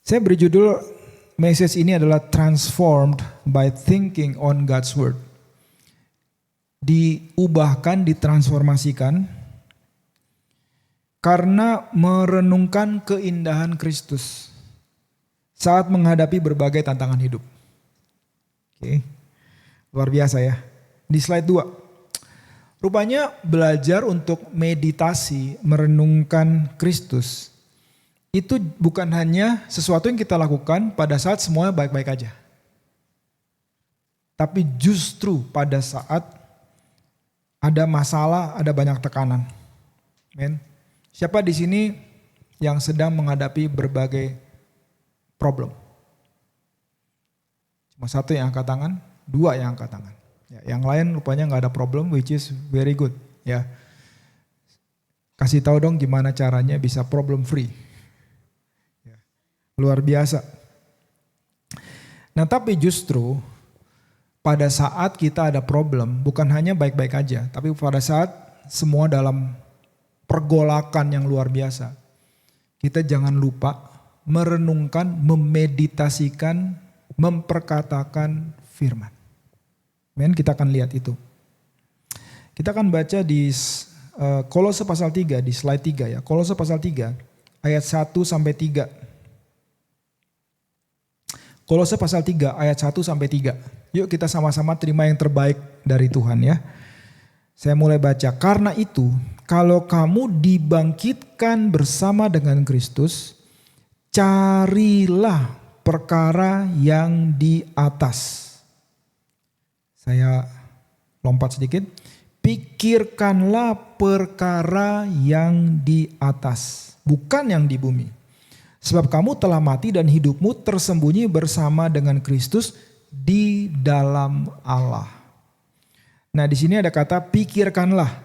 Saya beri judul message ini adalah transformed by thinking on God's word. Diubahkan, ditransformasikan karena merenungkan keindahan Kristus saat menghadapi berbagai tantangan hidup. Oke, luar biasa ya. Di slide 2. Rupanya belajar untuk meditasi, merenungkan Kristus itu bukan hanya sesuatu yang kita lakukan pada saat semuanya baik-baik aja. Tapi justru pada saat ada masalah, ada banyak tekanan. Amen. Siapa di sini yang sedang menghadapi berbagai problem? Cuma satu yang angkat tangan, dua yang angkat tangan. Ya, yang lain rupanya nggak ada problem, which is very good. Ya, kasih tahu dong gimana caranya bisa problem free. Ya, luar biasa. Nah, tapi justru pada saat kita ada problem, bukan hanya baik-baik aja, tapi pada saat semua dalam pergolakan yang luar biasa, kita jangan lupa merenungkan, memeditasikan, memperkatakan firman. Men, kita akan lihat itu. Kita akan baca di Kolose pasal 3, di slide 3 ya. Kolose pasal 3 ayat 1 sampai 3. Kolose pasal 3 ayat 1 sampai 3. Yuk kita sama-sama terima yang terbaik dari Tuhan ya. Saya mulai baca. Karena itu, kalau kamu dibangkitkan bersama dengan Kristus, carilah perkara yang di atas. Saya lompat sedikit. Pikirkanlah perkara yang di atas, bukan yang di bumi. Sebab kamu telah mati dan hidupmu tersembunyi bersama dengan Kristus di dalam Allah. Nah, di sini ada kata pikirkanlah.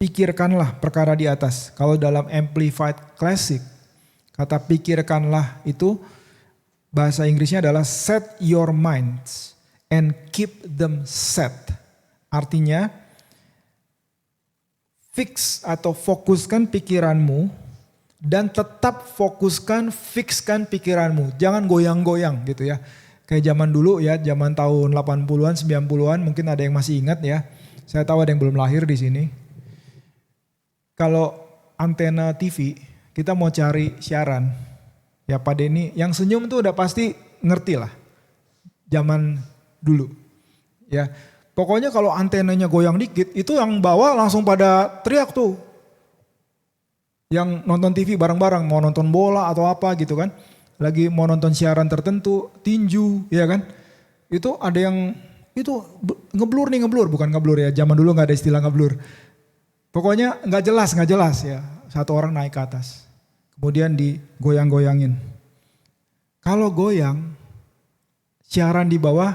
Pikirkanlah perkara di atas. Kalau dalam Amplified Classic, kata pikirkanlah itu bahasa Inggrisnya adalah set your minds and keep them set. Artinya fix atau fokuskan pikiranmu dan tetap fixkan pikiranmu. Jangan goyang-goyang gitu ya. Kayak zaman dulu ya, zaman tahun 80-an, 90-an mungkin ada yang masih ingat ya. Saya tahu ada yang belum lahir di sini. Kalau antena TV, kita mau cari siaran. Ya Pak Denny, yang senyum tuh udah pasti ngerti lah. Zaman dulu. Ya, pokoknya kalau antenanya goyang dikit, itu yang bawa langsung pada teriak tuh. Yang nonton TV bareng-bareng, mau nonton bola atau apa gitu kan. Lagi mau nonton siaran tertentu, tinju, ya kan. Itu ada yang, itu ngeblur, bukan ngeblur ya. Zaman dulu gak ada istilah ngeblur. Pokoknya gak jelas ya. Satu orang naik ke atas. Kemudian digoyang-goyangin. Kalau goyang, siaran di bawah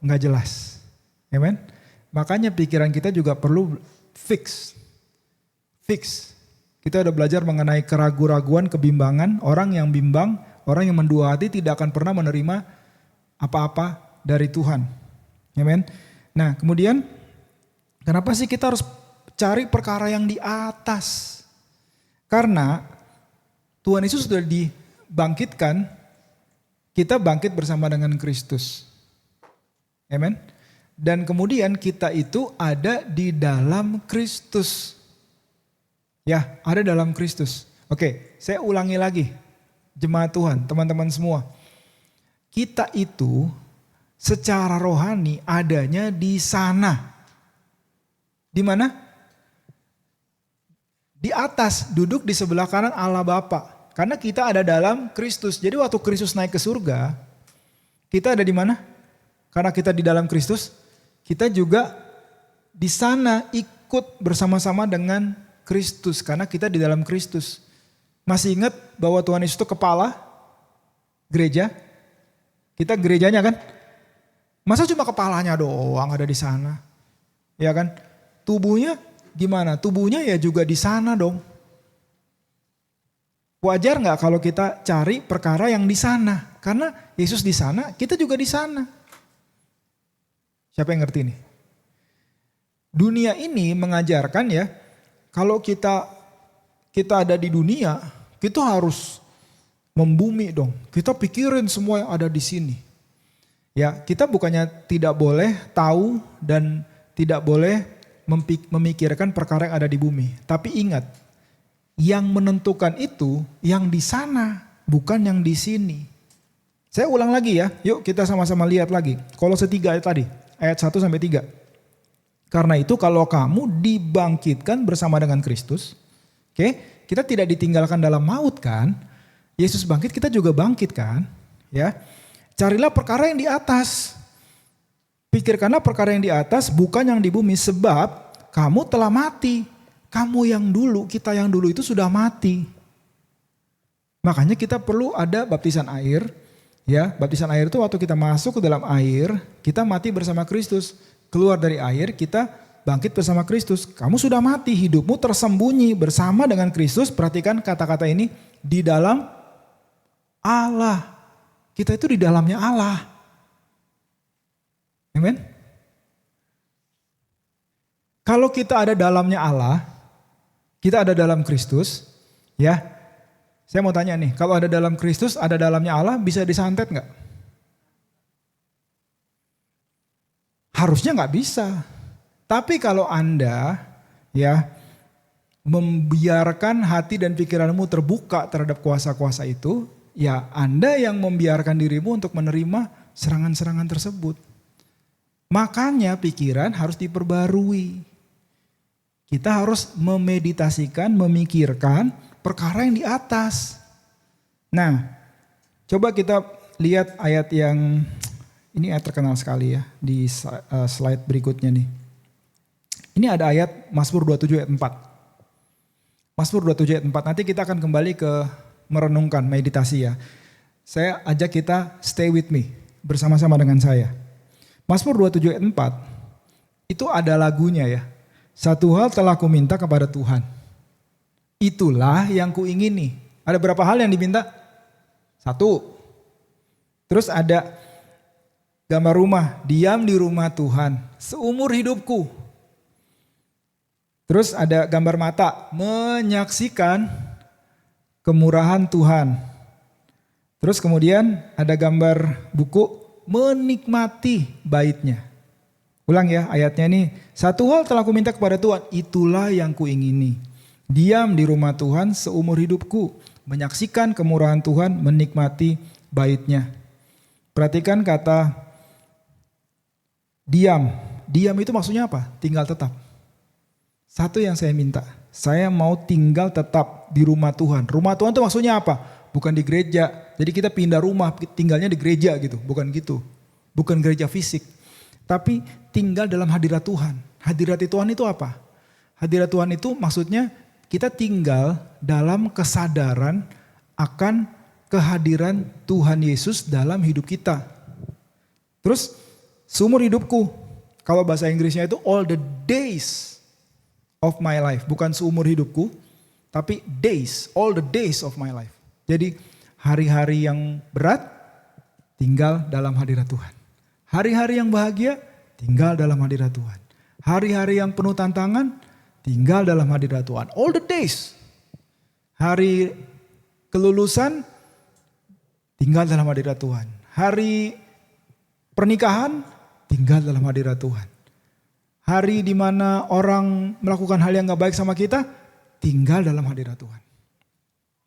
gak jelas. Amen. Makanya pikiran kita juga perlu fix. Kita udah belajar mengenai keraguan-raguan, kebimbangan. Orang yang bimbang, orang yang mendua hati tidak akan pernah menerima apa-apa dari Tuhan. Amen. Nah, kemudian kenapa sih kita harus cari perkara yang di atas? Karena Tuhan Yesus sudah dibangkitkan, kita bangkit bersama dengan Kristus. Amen. Dan kemudian kita itu ada di dalam Kristus. Ya, ada dalam Kristus. Oke, saya ulangi lagi. Jemaat Tuhan, teman-teman semua. Kita itu secara rohani adanya di sana. Di mana? Di atas, duduk di sebelah kanan Allah Bapa. Karena kita ada dalam Kristus. Jadi waktu Kristus naik ke surga, kita ada di mana? Karena kita di dalam Kristus, kita juga di sana ikut bersama-sama dengan Kristus. Karena kita di dalam Kristus. Masih ingat bahwa Tuhan Yesus itu kepala gereja? Kita gerejanya kan? Masa cuma kepalanya doang ada di sana? Ya kan? Tubuhnya gimana? Tubuhnya ya juga di sana dong. Wajar nggak kalau kita cari perkara yang di sana? Karena Yesus di sana, kita juga di sana. Siapa yang ngerti nih? Dunia ini mengajarkan ya, kalau kita ada di dunia, kita harus membumi dong. Kita pikirin semua yang ada di sini. Ya, kita bukannya tidak boleh tahu dan tidak boleh memikirkan perkara yang ada di bumi. Tapi ingat, yang menentukan itu yang di sana, bukan yang di sini. Saya ulang lagi ya, yuk kita sama-sama lihat lagi. Kolose 3 tadi, ayat 1 sampai 3. Karena itu kalau kamu dibangkitkan bersama dengan Kristus, oke, kita tidak ditinggalkan dalam maut kan? Yesus bangkit, kita juga bangkit kan? Ya. Carilah perkara yang di atas. Pikirkanlah perkara yang di atas, bukan yang di bumi, sebab kamu telah mati. Kamu yang dulu, kita yang dulu itu sudah mati. Makanya kita perlu ada baptisan air. Ya, baptisan air itu waktu kita masuk ke dalam air, kita mati bersama Kristus. Keluar dari air, kita bangkit bersama Kristus. Kamu sudah mati, hidupmu tersembunyi bersama dengan Kristus. Perhatikan kata-kata ini, di dalam Allah. Kita itu di dalamnya Allah. Amen. Kalau kita ada dalamnya Allah, kita ada dalam Kristus, ya. Saya mau tanya nih, kalau ada dalam Kristus, ada dalamnya Allah, bisa disantet nggak? Harusnya nggak bisa. Tapi kalau Anda, ya, membiarkan hati dan pikiranmu terbuka terhadap kuasa-kuasa itu, ya Anda yang membiarkan dirimu untuk menerima serangan-serangan tersebut. Makanya pikiran harus diperbarui. Kita harus memeditasikan, memikirkan perkara yang di atas. Nah, coba kita lihat ayat yang, ini ayat terkenal sekali ya di slide berikutnya nih. Ini ada ayat Mazmur 27 ayat 4. Mazmur 27 ayat 4, nanti kita akan kembali ke merenungkan, meditasi ya. Saya ajak kita stay with me, bersama-sama dengan saya. Mazmur 27 ayat 4, itu ada lagunya ya. Satu hal telah kuminta kepada Tuhan, itulah yang kuingini. Ada berapa hal yang diminta? Satu. Terus ada gambar rumah, diam di rumah Tuhan seumur hidupku. Terus ada gambar mata, menyaksikan kemurahan Tuhan. Terus kemudian ada gambar buku, menikmati baitnya. Ulang ya ayatnya ini. Satu hal telah kuminta kepada Tuhan, itulah yang kuingini. Diam di rumah Tuhan seumur hidupku. Menyaksikan kemurahan Tuhan, menikmati baitnya. Perhatikan kata diam. Diam itu maksudnya apa? Tinggal tetap. Satu yang saya minta, saya mau tinggal tetap di rumah Tuhan. Rumah Tuhan itu maksudnya apa? Bukan di gereja. Jadi kita pindah rumah, tinggalnya di gereja gitu. Bukan gitu. Bukan gereja fisik. Tapi tinggal dalam hadirat Tuhan. Hadirat Tuhan itu apa? Hadirat Tuhan itu maksudnya kita tinggal dalam kesadaran akan kehadiran Tuhan Yesus dalam hidup kita. Terus seumur hidupku. Kalau bahasa Inggrisnya itu all the days of my life. Bukan seumur hidupku, tapi days, all the days of my life. Jadi hari-hari yang berat tinggal dalam hadirat Tuhan. Hari-hari yang bahagia tinggal dalam hadirat Tuhan. Hari-hari yang penuh tantangan tinggal dalam hadirat Tuhan. All the days. Hari kelulusan tinggal dalam hadirat Tuhan. Hari pernikahan tinggal dalam hadirat Tuhan. Hari di mana orang melakukan hal yang gak baik sama kita, tinggal dalam hadirat Tuhan.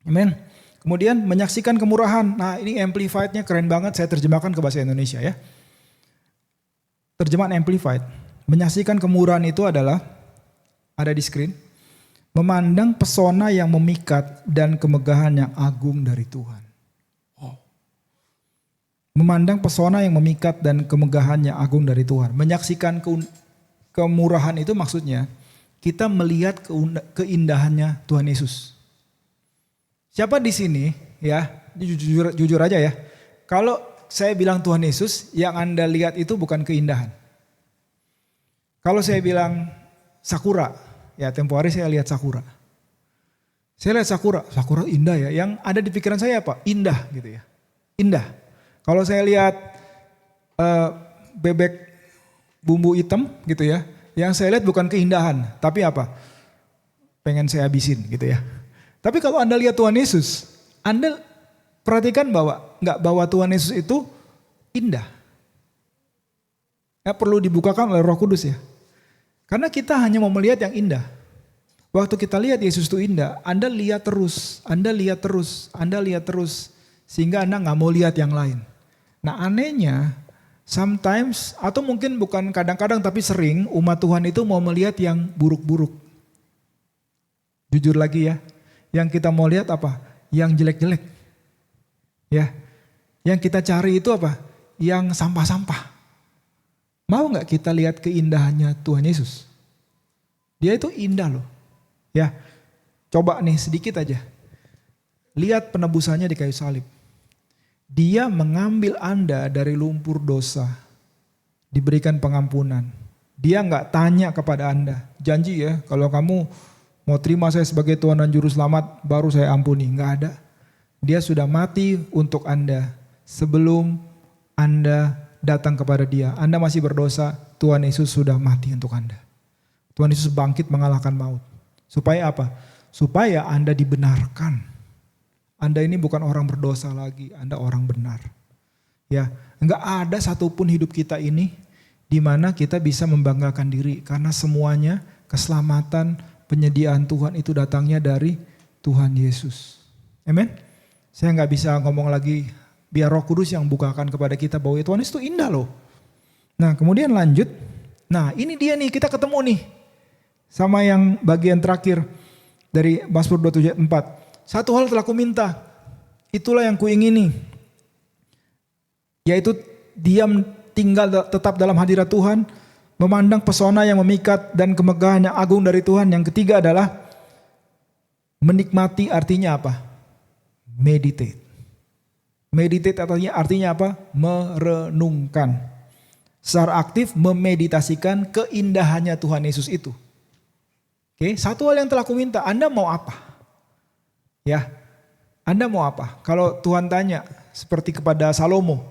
Amin. Kemudian menyaksikan kemurahan. Nah ini amplified-nya keren banget, saya terjemahkan ke bahasa Indonesia ya. Terjemahan amplified. Menyaksikan kemurahan itu adalah, ada di screen, memandang pesona yang memikat dan kemegahan yang agung dari Tuhan. Wow. Memandang pesona yang memikat dan kemegahan yang agung dari Tuhan. Menyaksikan kemurahan itu maksudnya kita melihat keindahannya Tuhan Yesus. Siapa di sini ya, jujur aja ya. Kalau saya bilang Tuhan Yesus, yang Anda lihat itu bukan keindahan. Kalau saya bilang sakura, ya tempo hari saya lihat sakura. Saya lihat sakura indah ya. Yang ada di pikiran saya apa? Indah gitu ya. Indah. Kalau saya lihat bebek bumbu hitam gitu ya. Yang saya lihat bukan keindahan, tapi apa? Pengen saya habisin gitu ya. Tapi kalau Anda lihat Tuhan Yesus, Anda Perhatikan bahwa Tuhan Yesus itu indah. Ya, perlu dibukakan oleh Roh Kudus ya. Karena kita hanya mau melihat yang indah. Waktu kita lihat Yesus itu indah, Anda lihat terus, Anda lihat terus, Anda lihat terus. Sehingga Anda nggak mau lihat yang lain. Nah anehnya, sometimes atau mungkin bukan kadang-kadang tapi sering umat Tuhan itu mau melihat yang buruk-buruk. Jujur lagi ya, yang kita mau lihat apa? Yang jelek-jelek. Ya, yang kita cari itu apa? Yang sampah-sampah. Mau nggak kita lihat keindahannya Tuhan Yesus? Dia itu indah loh. Ya, coba nih sedikit aja. Lihat penebusannya di kayu salib. Dia mengambil Anda dari lumpur dosa. Diberikan pengampunan. Dia nggak tanya kepada Anda. Janji ya, kalau kamu mau terima saya sebagai Tuhan dan Juru Selamat, baru saya ampuni. Nggak ada. Dia sudah mati untuk Anda. Sebelum Anda datang kepada dia. Anda masih berdosa, Tuhan Yesus sudah mati untuk Anda. Tuhan Yesus bangkit mengalahkan maut. Supaya apa? Supaya Anda dibenarkan. Anda ini bukan orang berdosa lagi, Anda orang benar. Ya, enggak ada satupun hidup kita ini di mana kita bisa membanggakan diri karena semuanya keselamatan, penyediaan Tuhan itu datangnya dari Tuhan Yesus. Amin. Saya nggak bisa ngomong lagi, biar Roh Kudus yang bukakan kepada kita bahwa Tuhan Yesus itu indah loh. Nah kemudian lanjut, nah ini dia nih kita ketemu nih sama yang bagian terakhir dari Mazmur 27 ayat 4. Satu hal telah kuminta, itulah yang kuingini, yaitu diam tinggal tetap dalam hadirat Tuhan, memandang pesona yang memikat dan kemegahan yang agung dari Tuhan. Yang ketiga adalah menikmati, artinya apa? Meditate. Meditate artinya apa? Merenungkan. Secara aktif memeditasikan keindahannya Tuhan Yesus itu. Oke, satu hal yang telah kuminta, Anda mau apa? Ya, Anda mau apa? Kalau Tuhan tanya seperti kepada Salomo,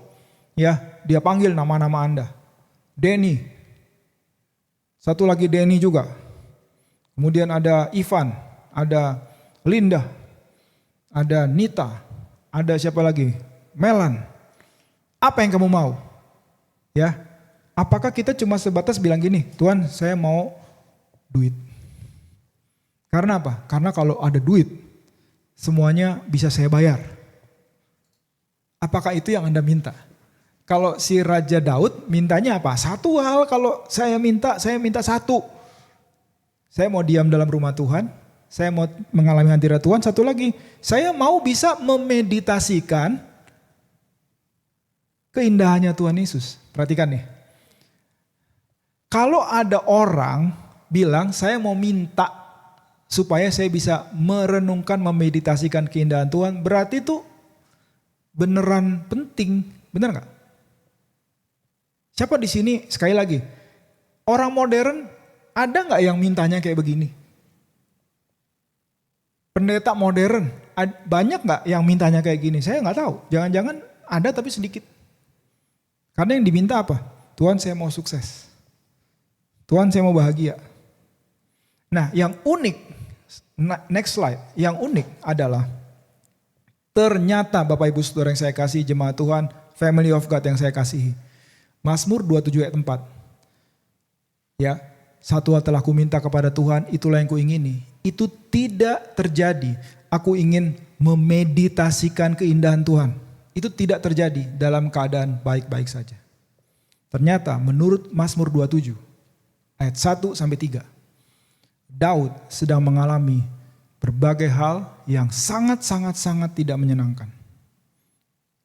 ya, dia panggil nama-nama Anda. Denny. Satu lagi Denny juga. Kemudian ada Ivan, ada Linda, ada Nita, ada siapa lagi? Melan. Apa yang kamu mau? Ya. Apakah kita cuma sebatas bilang gini, Tuhan saya mau duit. Karena apa? Karena kalau ada duit, semuanya bisa saya bayar. Apakah itu yang Anda minta? Kalau si Raja Daud mintanya apa? Satu hal kalau saya minta satu. Saya mau diam dalam rumah Tuhan, saya mau mengalami hadirat Tuhan. Satu lagi, saya mau bisa memeditasikan keindahannya Tuhan Yesus. Perhatikan nih. Kalau ada orang bilang saya mau minta supaya saya bisa merenungkan, memeditasikan keindahan Tuhan, berarti itu beneran penting, bener nggak? Siapa di sini sekali lagi orang modern ada nggak yang mintanya kayak begini? Pendeta modern banyak nggak yang mintanya kayak gini? Saya nggak tahu. Jangan-jangan ada tapi sedikit. Karena yang diminta apa? Tuhan saya mau sukses. Tuhan saya mau bahagia. Nah yang unik, next slide. Yang unik adalah ternyata Bapak Ibu Saudara yang saya kasih, jemaat Tuhan, family of God yang saya kasihi. Mazmur 27 ayat 4. Ya, satu hal telah kuminta kepada Tuhan, itulah yang kuingini. Itu tidak terjadi. Aku ingin memeditasikan keindahan Tuhan. Itu tidak terjadi dalam keadaan baik-baik saja. Ternyata menurut Mazmur 27 ayat 1 sampai 3. Daud sedang mengalami berbagai hal yang sangat tidak menyenangkan.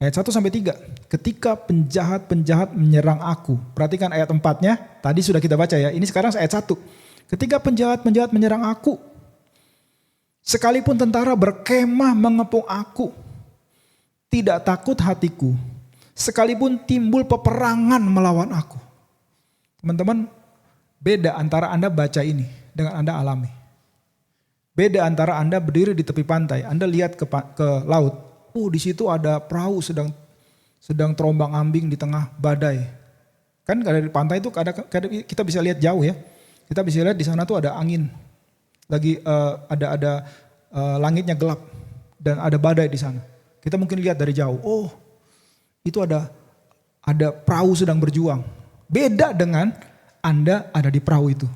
Ayat 1 sampai 3. Ketika penjahat-penjahat menyerang aku. Perhatikan ayat 4-nya. Tadi sudah kita baca ya. Ini sekarang ayat 1. Ketika penjahat-penjahat menyerang aku. Sekalipun tentara berkemah mengepung aku. Tidak takut hatiku. Sekalipun timbul peperangan melawan aku. Teman-teman, beda antara Anda baca ini dengan Anda alami. Beda antara Anda berdiri di tepi pantai, Anda lihat ke laut. Di situ ada perahu sedang terombang-ambing di tengah badai. Kan dari pantai itu kita bisa lihat jauh ya. Kita bisa lihat di sana tuh ada angin. Lagi ada langitnya gelap dan ada badai di sana. Kita mungkin lihat dari jauh, oh itu ada perahu sedang berjuang. Beda dengan Anda ada di perahu itu.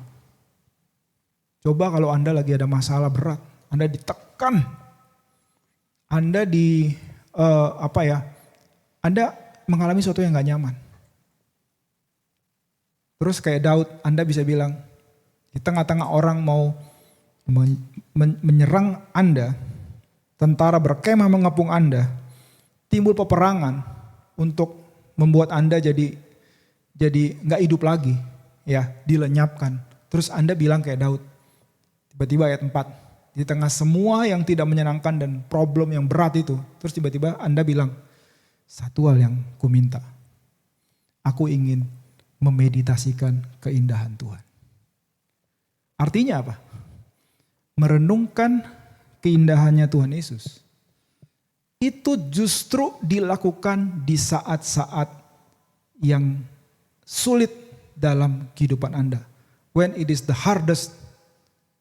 Coba kalau Anda lagi ada masalah berat, Anda ditekan, Anda Anda mengalami sesuatu yang gak nyaman. Terus kayak Daud, Anda bisa bilang, di tengah-tengah orang mau menyerang Anda, tentara berkemah mengepung Anda, timbul peperangan untuk membuat Anda jadi nggak hidup lagi, ya, dilenyapkan. Terus Anda bilang kayak Daud, tiba-tiba ayat 4, di tengah semua yang tidak menyenangkan dan problem yang berat itu, terus tiba-tiba Anda bilang, satu hal yang kuminta, aku ingin memeditasikan keindahan Tuhan. Artinya apa? Merenungkan keindahannya Tuhan Yesus. Itu justru dilakukan di saat-saat yang sulit dalam kehidupan Anda. When it is the hardest,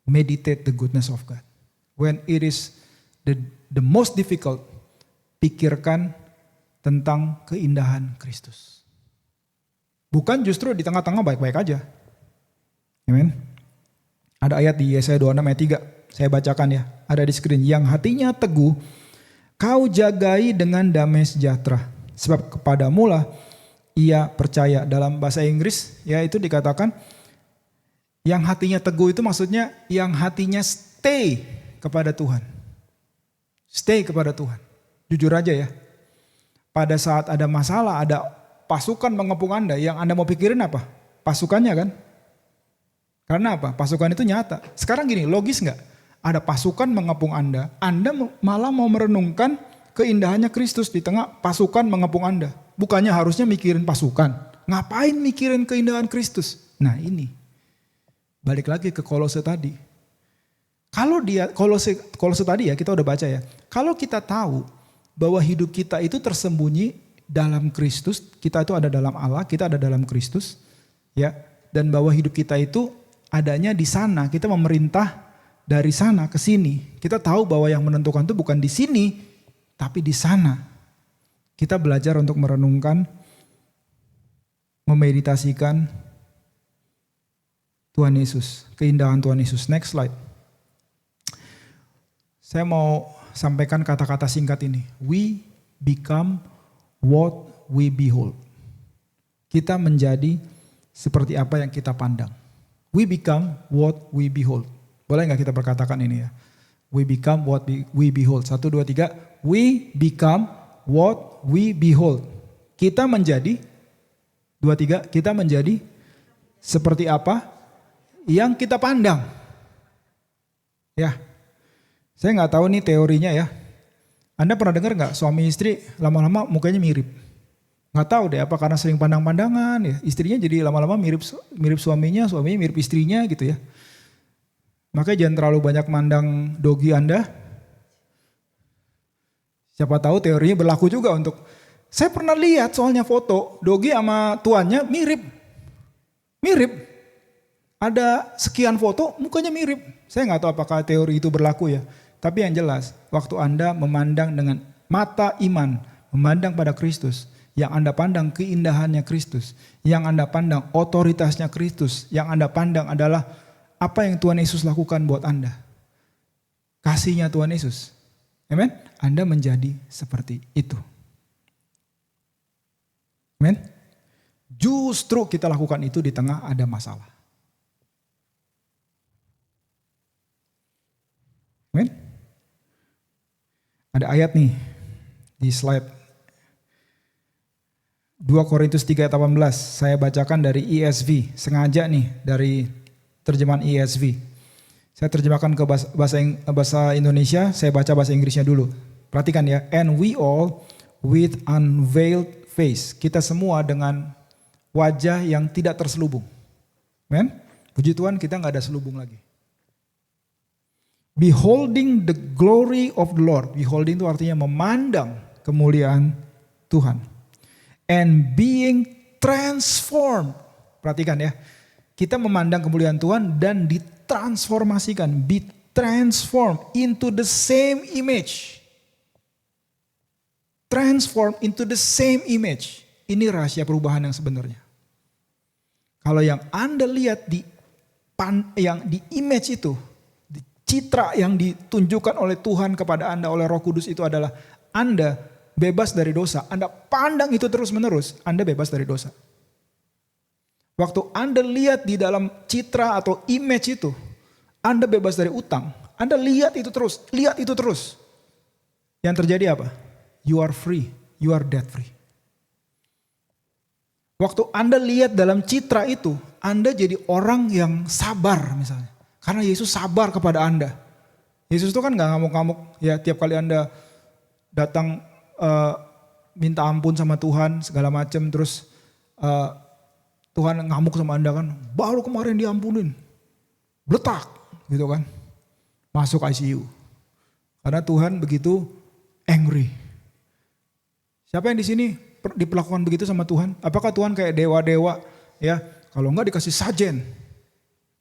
meditate the goodness of God. When it is the most difficult, pikirkan tentang keindahan Kristus. Bukan justru di tengah-tengah baik-baik aja. Amen. Ada ayat di Yesaya 26 ayat 3, saya bacakan ya. Ada di screen, yang hatinya teguh, kau jagai dengan damai sejahtera. Sebab kepadamu lah ia percaya. Dalam bahasa Inggris ya itu dikatakan yang hatinya teguh itu maksudnya yang hatinya stay kepada Tuhan. Stay kepada Tuhan. Jujur aja ya. Pada saat ada masalah, ada pasukan mengepung Anda, yang Anda mau pikirin apa? Pasukannya kan? Karena apa? Pasukan itu nyata. Sekarang gini, logis nggak? Ada pasukan mengepung Anda malah mau merenungkan keindahannya Kristus di tengah pasukan mengepung Anda. Bukannya harusnya mikirin pasukan. Ngapain mikirin keindahan Kristus? Nah ini, balik lagi ke Kolose tadi. Kalau Kolose tadi ya kita udah baca ya. Kalau kita tahu bahwa hidup kita itu tersembunyi dalam Kristus, kita itu ada dalam Allah, kita ada dalam Kristus, ya. Dan bahwa hidup kita itu adanya di sana, kita memerintah dari sana ke sini. Kita tahu bahwa yang menentukan itu bukan di sini, tapi di sana. Kita belajar untuk merenungkan, memeditasikan Tuhan Yesus, keindahan Tuhan Yesus. Next slide. Saya mau sampaikan kata-kata singkat ini. We become what we behold. Kita menjadi seperti apa yang kita pandang. We become what we behold. Boleh nggak kita berkatakan ini ya? We become what we behold. 1, 2, 3. We become what we behold. Kita menjadi, 2, 3. Kita menjadi seperti apa yang kita pandang. Ya, saya nggak tahu nih teorinya ya. Anda pernah dengar nggak suami istri lama-lama mukanya mirip? Nggak tahu deh apa karena sering pandang-pandangan ya. Istrinya jadi lama-lama mirip suaminya mirip istrinya gitu ya. Makanya jangan terlalu banyak mandang dogi Anda. Siapa tahu teorinya berlaku juga untuk. Saya pernah lihat soalnya foto dogi sama tuannya mirip. Ada sekian foto mukanya mirip. Saya nggak tahu apakah teori itu berlaku ya. Tapi yang jelas waktu Anda memandang dengan mata iman, memandang pada Kristus, yang Anda pandang keindahannya Kristus, yang Anda pandang otoritasnya Kristus, yang Anda pandang adalah apa yang Tuhan Yesus lakukan buat Anda. Kasihnya Tuhan Yesus. Amen. Anda menjadi seperti itu. Amen. Justru kita lakukan itu di tengah ada masalah. Amen. Ada ayat nih di slide 2 Korintus 3 ayat 18. Saya bacakan dari ESV. Sengaja nih dari terjemahan ESV. Saya terjemahkan ke bahasa Indonesia, saya baca bahasa Inggrisnya dulu. Perhatikan ya. And we all with unveiled face. Kita semua dengan wajah yang tidak terselubung. Amen. Puji Tuhan kita gak ada selubung lagi. Beholding the glory of the Lord. Beholding itu artinya memandang kemuliaan Tuhan. And being transformed. Perhatikan ya. Kita memandang kemuliaan Tuhan dan ditransformasikan. Be transformed into the same image. Transform into the same image. Ini rahasia perubahan yang sebenarnya. Kalau yang Anda lihat di image itu, di citra yang ditunjukkan oleh Tuhan kepada Anda oleh Roh Kudus itu adalah Anda bebas dari dosa. Anda pandang itu terus menerus, Anda bebas dari dosa. Waktu Anda lihat di dalam citra atau image itu, Anda bebas dari utang. Anda lihat itu terus, lihat itu terus. Yang terjadi apa? You are free, you are debt free. Waktu Anda lihat dalam citra itu, Anda jadi orang yang sabar misalnya. Karena Yesus sabar kepada Anda. Yesus itu kan gak ngamuk-ngamuk. Ya tiap kali Anda datang minta ampun sama Tuhan segala macam. Terus Tuhan ngamuk sama Anda kan. Baru kemarin diampunin. Bletak gitu kan. Masuk ICU. Karena Tuhan begitu angry. Siapa yang di sini diperlakukan begitu sama Tuhan? Apakah Tuhan kayak dewa-dewa ya? Kalau enggak dikasih sajen,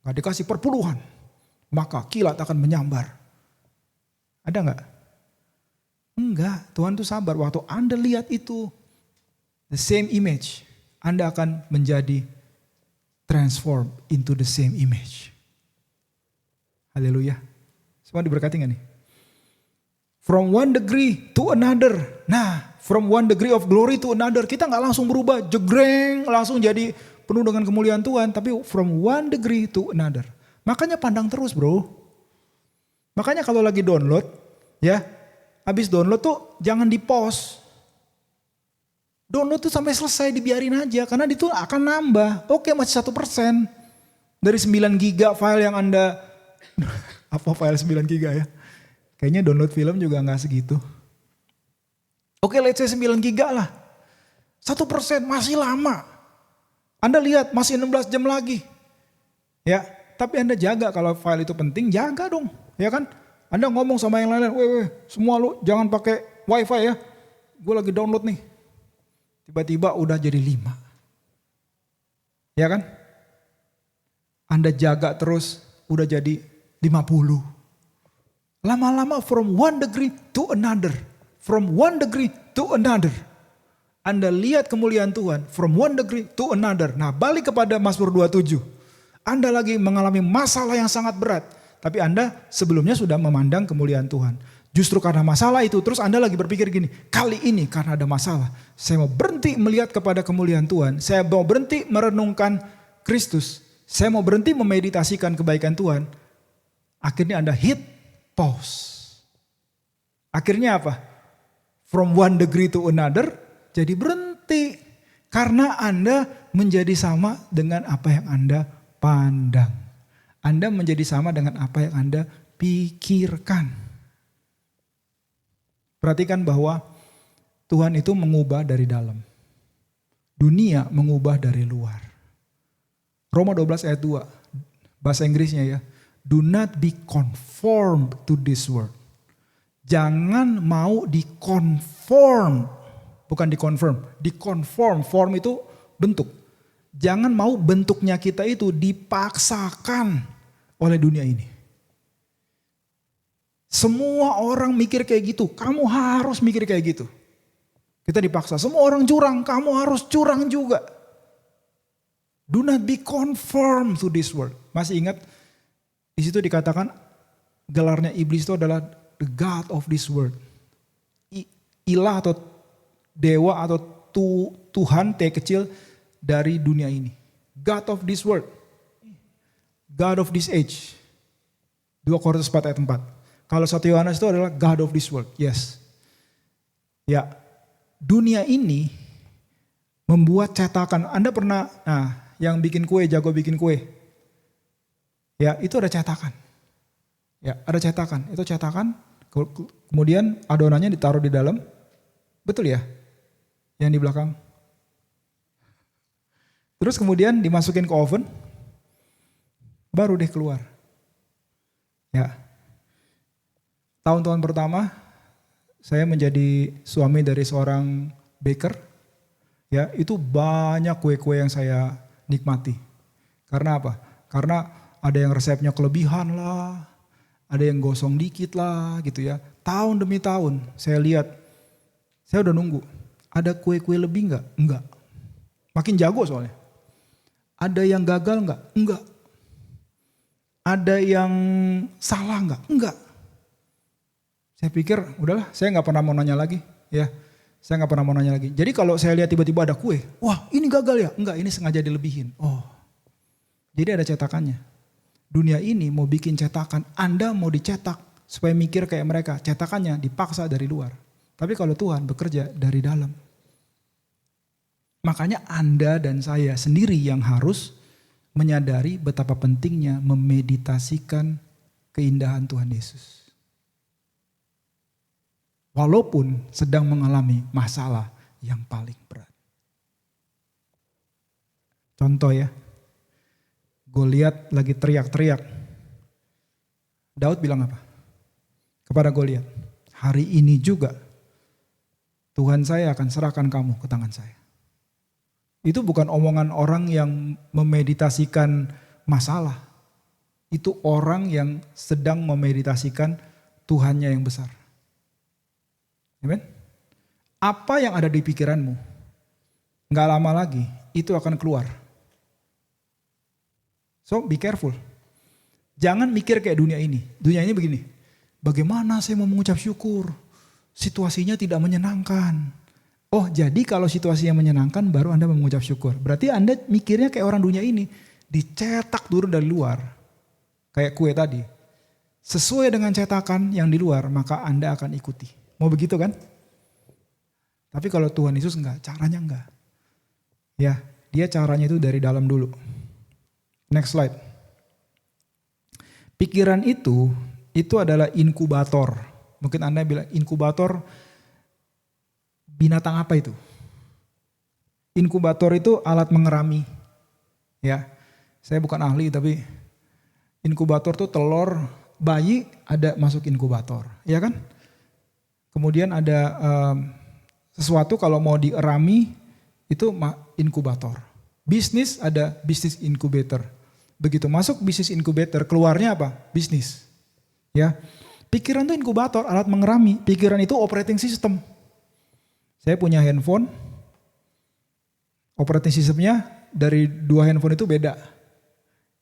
enggak dikasih perpuluhan, maka kilat akan menyambar. Ada enggak? Enggak, Tuhan tuh sabar. Waktu Anda lihat itu, the same image, Anda akan menjadi transform into the same image. Haleluya. Semua diberkati gak nih? From one degree to another. Nah, from one degree of glory to another. Kita gak langsung berubah, jegreng, langsung jadi penuh dengan kemuliaan Tuhan. Tapi from one degree to another. Makanya pandang terus bro. Makanya kalau lagi download, ya, habis download tuh jangan di pause. Download tuh sampai selesai dibiarin aja. Karena itu akan nambah. Oke masih 1%. Dari 9 giga file yang Anda, apa file 9 giga ya? Kayaknya download film juga gak segitu. Oke let's say 9 giga lah. 1% masih lama. Anda lihat masih 16 jam lagi. Ya, tapi Anda jaga kalau file itu penting, jaga dong. Ya kan? Anda ngomong sama yang lain, weh, semua lu jangan pakai wifi ya. Gue lagi download nih. Tiba-tiba udah jadi 5. Ya kan? Anda jaga terus, udah jadi 50. Lama-lama from one degree to another. From one degree to another. Anda lihat kemuliaan Tuhan. From one degree to another. Nah balik kepada Mazmur 27. Anda lagi mengalami masalah yang sangat berat. Tapi Anda sebelumnya sudah memandang kemuliaan Tuhan. Justru karena masalah itu terus Anda lagi berpikir gini. Kali ini karena ada masalah. Saya mau berhenti melihat kepada kemuliaan Tuhan. Saya mau berhenti merenungkan Kristus. Saya mau berhenti memeditasikan kebaikan Tuhan. Akhirnya Anda hit pause. Akhirnya apa? From one degree to another, jadi berhenti. Karena Anda menjadi sama dengan apa yang Anda pandang. Anda menjadi sama dengan apa yang Anda pikirkan. Perhatikan bahwa Tuhan itu mengubah dari dalam. Dunia mengubah dari luar. Roma 12 ayat 2, bahasa Inggrisnya ya. Do not be conformed to this world. Jangan mau dikonform. Bukan dikonfirm. Dikonform. Form itu bentuk. Jangan mau bentuknya kita itu dipaksakan oleh dunia ini. Semua orang mikir kayak gitu. Kamu harus mikir kayak gitu. Kita dipaksa. Semua orang curang. Kamu harus curang juga. Do not be conformed to this world. Masih ingat? Di situ dikatakan gelarnya iblis itu adalah the God of this world. Ilah atau dewa atau Tuhan T kecil dari dunia ini. God of this world. God of this age. 2 Korintus 4 ayat 4. Kalau 1 Yohanes itu adalah God of this world. Yes. Ya, dunia ini membuat cetakan. Anda pernah, yang bikin kue, jago bikin kue. Ya itu ada cetakan. Ya ada cetakan. Itu cetakan. Kemudian adonannya ditaruh di dalam. Betul ya? Yang di belakang. Terus kemudian dimasukin ke oven. Baru deh keluar. Ya. Tahun-tahun pertama. Saya menjadi suami dari seorang baker. Ya itu banyak kue-kue yang saya nikmati. Karena apa? Karena ada yang resepnya kelebihan lah, ada yang gosong dikit lah gitu ya. Tahun demi tahun saya lihat Saya udah nunggu. Ada kue-kue lebih enggak? Enggak. Makin jago soalnya. Ada yang gagal enggak? Enggak. Ada yang salah enggak? Enggak. Saya pikir udahlah, saya nggak pernah mau nanya lagi. Ya, saya nggak pernah mau nanya lagi. Jadi kalau saya lihat tiba-tiba ada kue, wah ini gagal ya? Enggak, ini sengaja dilebihin. Oh, jadi ada cetakannya. Dunia ini mau bikin cetakan, Anda mau dicetak supaya mikir kayak mereka. Cetakannya dipaksa dari luar. Tapi kalau Tuhan bekerja dari dalam. Makanya Anda dan saya sendiri yang harus menyadari betapa pentingnya memeditasikan keindahan Tuhan Yesus. Walaupun sedang mengalami masalah yang paling berat. Contoh ya, Goliat lagi teriak-teriak. Daud bilang apa? Kepada Goliat, hari ini juga Tuhan saya akan serahkan kamu ke tangan saya. Itu bukan omongan orang yang memeditasikan masalah. Itu orang yang sedang memeditasikan Tuhannya yang besar. Amen? Apa yang ada di pikiranmu, gak lama lagi itu akan keluar. So be careful. Jangan mikir kayak dunia ini. Dunia ini begini, bagaimana saya mau mengucap syukur? Situasinya tidak menyenangkan. Oh jadi kalau situasinya menyenangkan baru Anda mengucap syukur. Berarti Anda mikirnya kayak orang dunia ini. Dicetak turun dari luar. Kayak kue tadi. Sesuai dengan cetakan yang di luar maka Anda akan ikuti. Mau begitu kan? Tapi kalau Tuhan Yesus enggak, caranya enggak. Ya, dia caranya itu dari dalam dulu. Next slide. Pikiran itu adalah inkubator. Mungkin Anda bilang inkubator binatang apa itu? Inkubator itu alat mengerami. Ya, saya bukan ahli tapi inkubator itu telur bayi ada masuk inkubator, ya kan? Kemudian ada sesuatu kalau mau dierami itu inkubator. Bisnis ada bisnis incubator. Begitu masuk bisnis incubator keluarnya apa? Bisnis. Ya. Pikiran itu inkubator, alat mengerami. Pikiran itu operating system. Saya punya handphone. Operating systemnya dari dua handphone itu beda.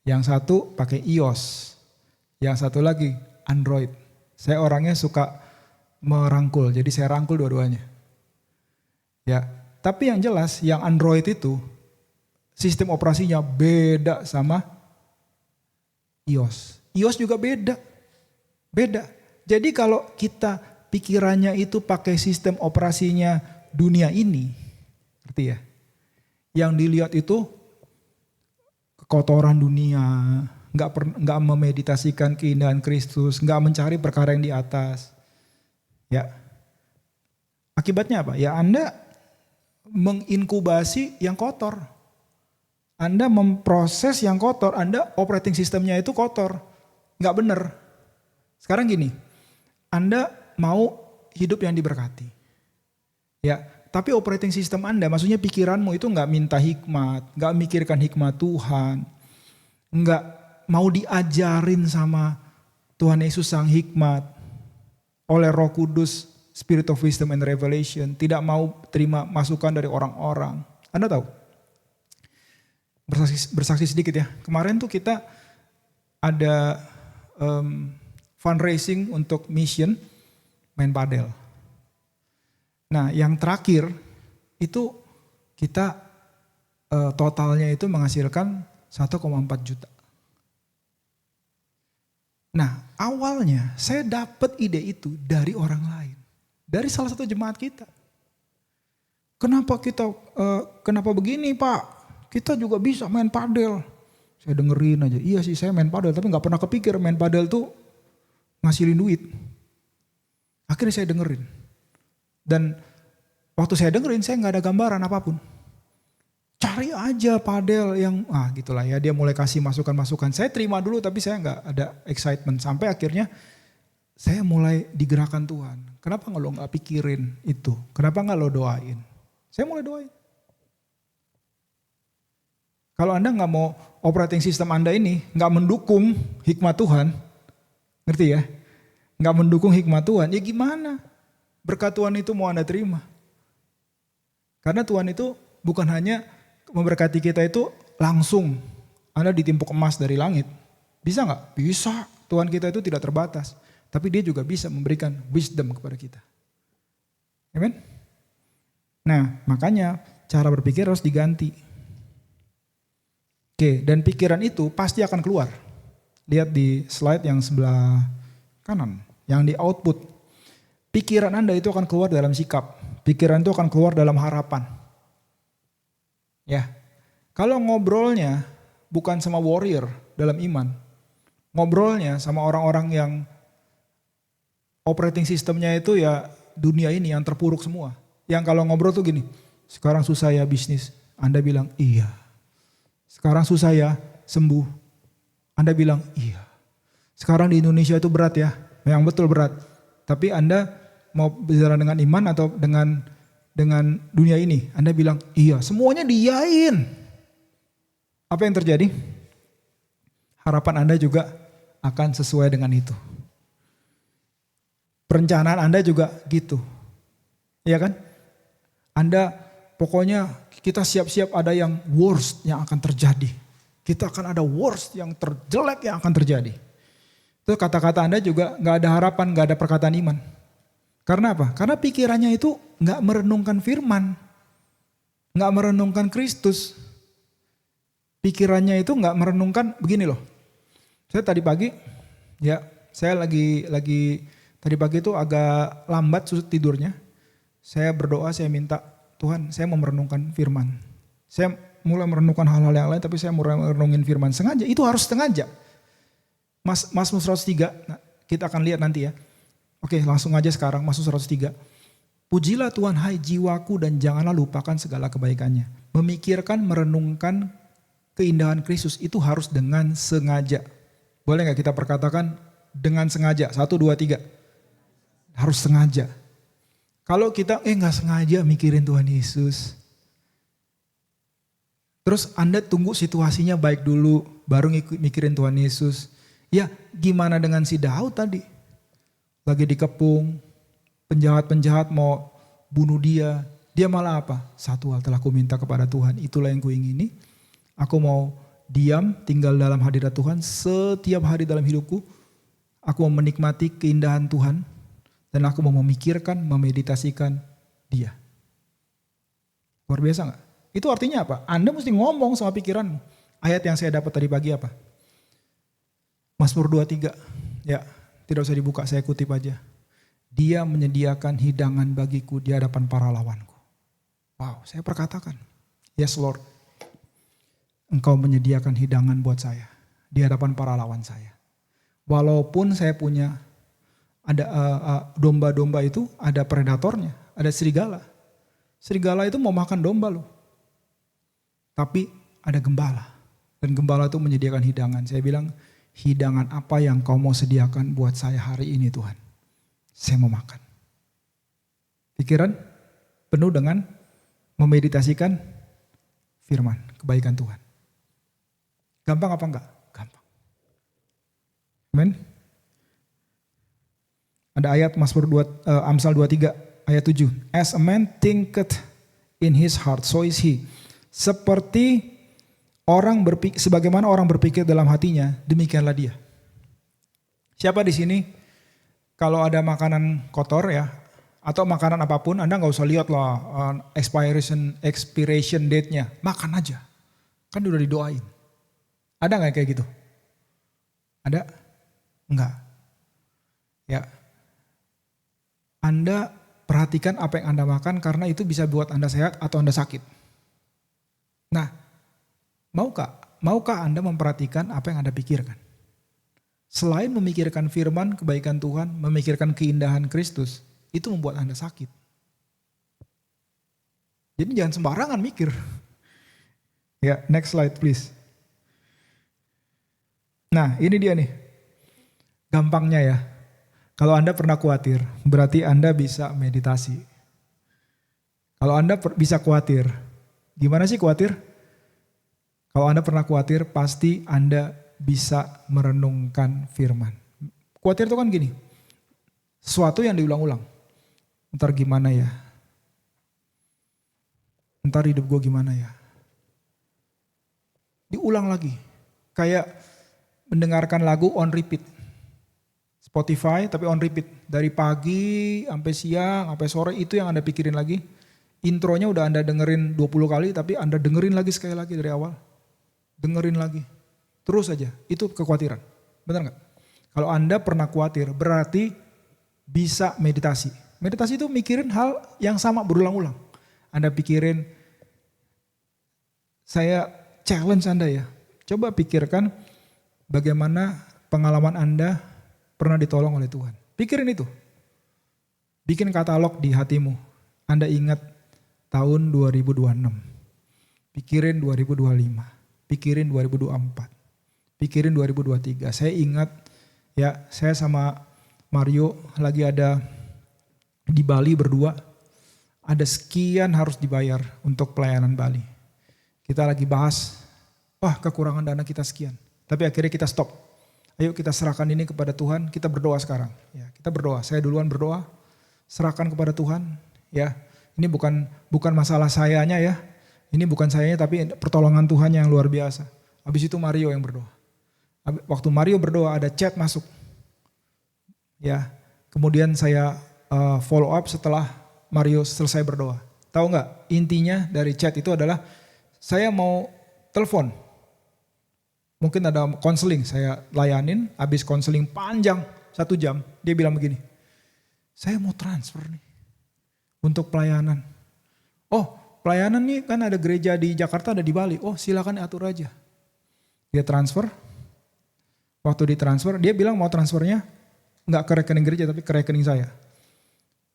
Yang satu pakai iOS. Yang satu lagi Android. Saya orangnya suka merangkul, jadi saya rangkul dua-duanya. Ya, tapi yang jelas yang Android itu sistem operasinya beda sama iOS. iOS juga beda. Beda. Jadi kalau kita pikirannya itu pakai sistem operasinya dunia ini, ngerti ya? Yang dilihat itu kekotoran dunia, nggak memeditasikan keindahan Kristus, nggak mencari perkara yang di atas. Ya, akibatnya apa? Ya Anda menginkubasi yang kotor. Anda memproses yang kotor, Anda operating sistemnya itu kotor. Nggak benar. Sekarang gini, Anda mau hidup yang diberkati. Ya, tapi operating system Anda, maksudnya pikiranmu itu nggak minta hikmat, nggak mikirkan hikmat Tuhan, nggak mau diajarin sama Tuhan Yesus Sang Hikmat oleh Roh Kudus, Spirit of Wisdom and Revelation, tidak mau terima masukan dari orang-orang. Anda tahu? Bersaksi sedikit ya. Kemarin tuh kita ada fundraising untuk mission main padel. Nah, yang terakhir itu kita totalnya itu menghasilkan 1,4 juta. Nah, awalnya saya dapat ide itu dari orang lain. Dari salah satu jemaat kita. Kenapa begini Pak? Kita juga bisa main padel. Saya dengerin aja, iya sih saya main padel tapi gak pernah kepikir main padel tuh ngasilin duit. Akhirnya saya dengerin. Dan waktu saya dengerin saya gak ada gambaran apapun. Cari aja padel yang, gitulah ya, dia mulai kasih masukan-masukan. Saya terima dulu tapi saya gak ada excitement. Sampai akhirnya saya mulai digerakkan Tuhan. Kenapa lo gak pikirin itu? Kenapa gak lo doain? Saya mulai doain. Kalau Anda gak mau operating system Anda ini gak mendukung hikmat Tuhan, ngerti ya? Gak mendukung hikmat Tuhan, ya gimana? Berkat Tuhan itu mau Anda terima. Karena Tuhan itu bukan hanya memberkati kita itu langsung Anda ditimpuk emas dari langit. Bisa nggak? Bisa. Tuhan kita itu tidak terbatas. Tapi dia juga bisa memberikan wisdom kepada kita. Amen? Nah, makanya cara berpikir harus diganti. Oke, dan pikiran itu pasti akan keluar. Lihat di slide yang sebelah kanan, yang di output. Pikiran Anda itu akan keluar dalam sikap. Pikiran itu akan keluar dalam harapan. Ya, kalau ngobrolnya bukan sama warrior dalam iman, ngobrolnya sama orang-orang yang operating sistemnya itu ya dunia ini yang terpuruk semua. Yang kalau ngobrol tuh gini, sekarang susah ya bisnis. Anda bilang iya. Sekarang susah ya sembuh. Anda bilang iya. Sekarang di Indonesia itu berat ya. Memang betul berat. Tapi Anda mau bicara dengan iman atau dengan dunia ini? Anda bilang iya. Semuanya diiyain. Apa yang terjadi? Harapan Anda juga akan sesuai dengan itu. Perencanaan Anda juga gitu. Iya kan? Anda pokoknya kita siap-siap ada yang worst yang akan terjadi. Kita akan ada worst yang terjelek yang akan terjadi. Itu kata-kata Anda juga gak ada harapan, gak ada perkataan iman. Karena apa? Karena pikirannya itu gak merenungkan firman. Gak merenungkan Kristus. Pikirannya itu gak merenungkan, begini loh. Saya tadi pagi, ya saya lagi tadi pagi itu agak lambat tidurnya. Saya berdoa, saya minta, Tuhan saya mau merenungkan firman. Saya mulai merenungkan hal-hal yang lain tapi saya mulai merenungin firman. Sengaja, itu harus sengaja. Mazmur 103, nah, kita akan lihat nanti ya. Oke langsung aja sekarang Mazmur 103. Pujilah Tuhan hai jiwaku dan janganlah lupakan segala kebaikannya. Memikirkan, merenungkan keindahan Kristus itu harus dengan sengaja. Boleh gak kita perkatakan dengan sengaja? 1, 2, 3. Harus sengaja. Kalau kita gak sengaja mikirin Tuhan Yesus. Terus Anda tunggu situasinya baik dulu, baru mikirin Tuhan Yesus. Ya gimana dengan si Daud tadi? Lagi dikepung, penjahat-penjahat mau bunuh dia. Dia malah apa? Satu hal telah ku minta kepada Tuhan, itulah yang ku ingini. Aku mau diam, tinggal dalam hadirat Tuhan setiap hari dalam hidupku. Aku mau menikmati keindahan Tuhan. Dan aku mau memikirkan, memeditasikan dia. Luar biasa gak? Itu artinya apa? Anda mesti ngomong sama pikiranmu. Ayat yang saya dapat tadi pagi apa? Mazmur 23. Ya, tidak usah dibuka, saya kutip aja. Dia menyediakan hidangan bagiku di hadapan para lawanku. Wow, saya perkatakan. Yes Lord. Engkau menyediakan hidangan buat saya. Di hadapan para lawan saya. Walaupun saya punya ada domba-domba itu ada predatornya, ada serigala. Serigala itu mau makan domba loh. Tapi ada gembala. Dan gembala itu menyediakan hidangan. Saya bilang, hidangan apa yang kau mau sediakan buat saya hari ini Tuhan? Saya mau makan. Pikiran penuh dengan memeditasikan firman, kebaikan Tuhan. Gampang apa enggak? Gampang. Amen. Ada ayat Amsal 23 ayat 7. As a man thinketh in his heart, so is he. Seperti sebagaimana orang berpikir dalam hatinya, demikianlah dia. Siapa di sini kalau ada makanan kotor ya, atau makanan apapun, Anda nggak usah lihat lah expiration date-nya, makan aja. Kan udah didoain. Ada nggak kayak gitu? Ada? Enggak. Ya. Anda perhatikan apa yang Anda makan karena itu bisa buat Anda sehat atau Anda sakit. Nah, maukah Anda memperhatikan apa yang Anda pikirkan? Selain memikirkan firman, kebaikan Tuhan, memikirkan keindahan Kristus, itu membuat Anda sakit. Jadi jangan sembarangan mikir. Ya, next slide please. Nah, ini dia nih. Gampangnya ya. Kalau Anda pernah khawatir, berarti Anda bisa meditasi. Kalau Anda bisa khawatir, gimana sih khawatir? Kalau Anda pernah khawatir, pasti Anda bisa merenungkan firman. Khawatir itu kan gini, sesuatu yang diulang-ulang. Ntar gimana ya? ntar hidup gue gimana ya. Diulang lagi. Kayak mendengarkan lagu on repeat. Spotify tapi on repeat. Dari pagi sampai siang, sampai sore itu yang Anda pikirin lagi. Intronya udah Anda dengerin 20 kali tapi Anda dengerin lagi sekali lagi dari awal. Dengerin lagi. Terus aja. Itu kekhawatiran. Benar gak? Kalau Anda pernah khawatir berarti bisa meditasi. Meditasi itu mikirin hal yang sama berulang-ulang. Anda pikirin, saya challenge Anda ya. Coba pikirkan bagaimana pengalaman Anda pernah ditolong oleh Tuhan. Pikirin itu. Bikin katalog di hatimu. Anda ingat tahun 2026. Pikirin 2025. Pikirin 2024. Pikirin 2023. Saya ingat ya, saya sama Mario lagi ada di Bali berdua. Ada sekian harus dibayar untuk pelayanan Bali. Kita lagi bahas, wah kekurangan dana kita sekian. Tapi akhirnya kita stop. Ayo kita serahkan ini kepada Tuhan, kita berdoa sekarang. Ya, kita berdoa, saya duluan berdoa, serahkan kepada Tuhan. Ya, ini bukan masalah sayanya ya. Ini bukan sayanya tapi pertolongan Tuhan yang luar biasa. Habis itu Mario yang berdoa. Waktu Mario berdoa ada chat masuk. Ya, kemudian saya follow up setelah Mario selesai berdoa. Tahu nggak? Intinya dari chat itu adalah saya mau telepon. Mungkin ada konseling, saya layanin. Habis konseling panjang 1 jam, dia bilang begini. Saya mau transfer nih untuk pelayanan. Oh, pelayanan nih kan ada gereja di Jakarta, ada di Bali. Oh, silakan atur aja. Dia transfer. Waktu ditransfer, dia bilang mau transfernya nggak ke rekening gereja tapi ke rekening saya.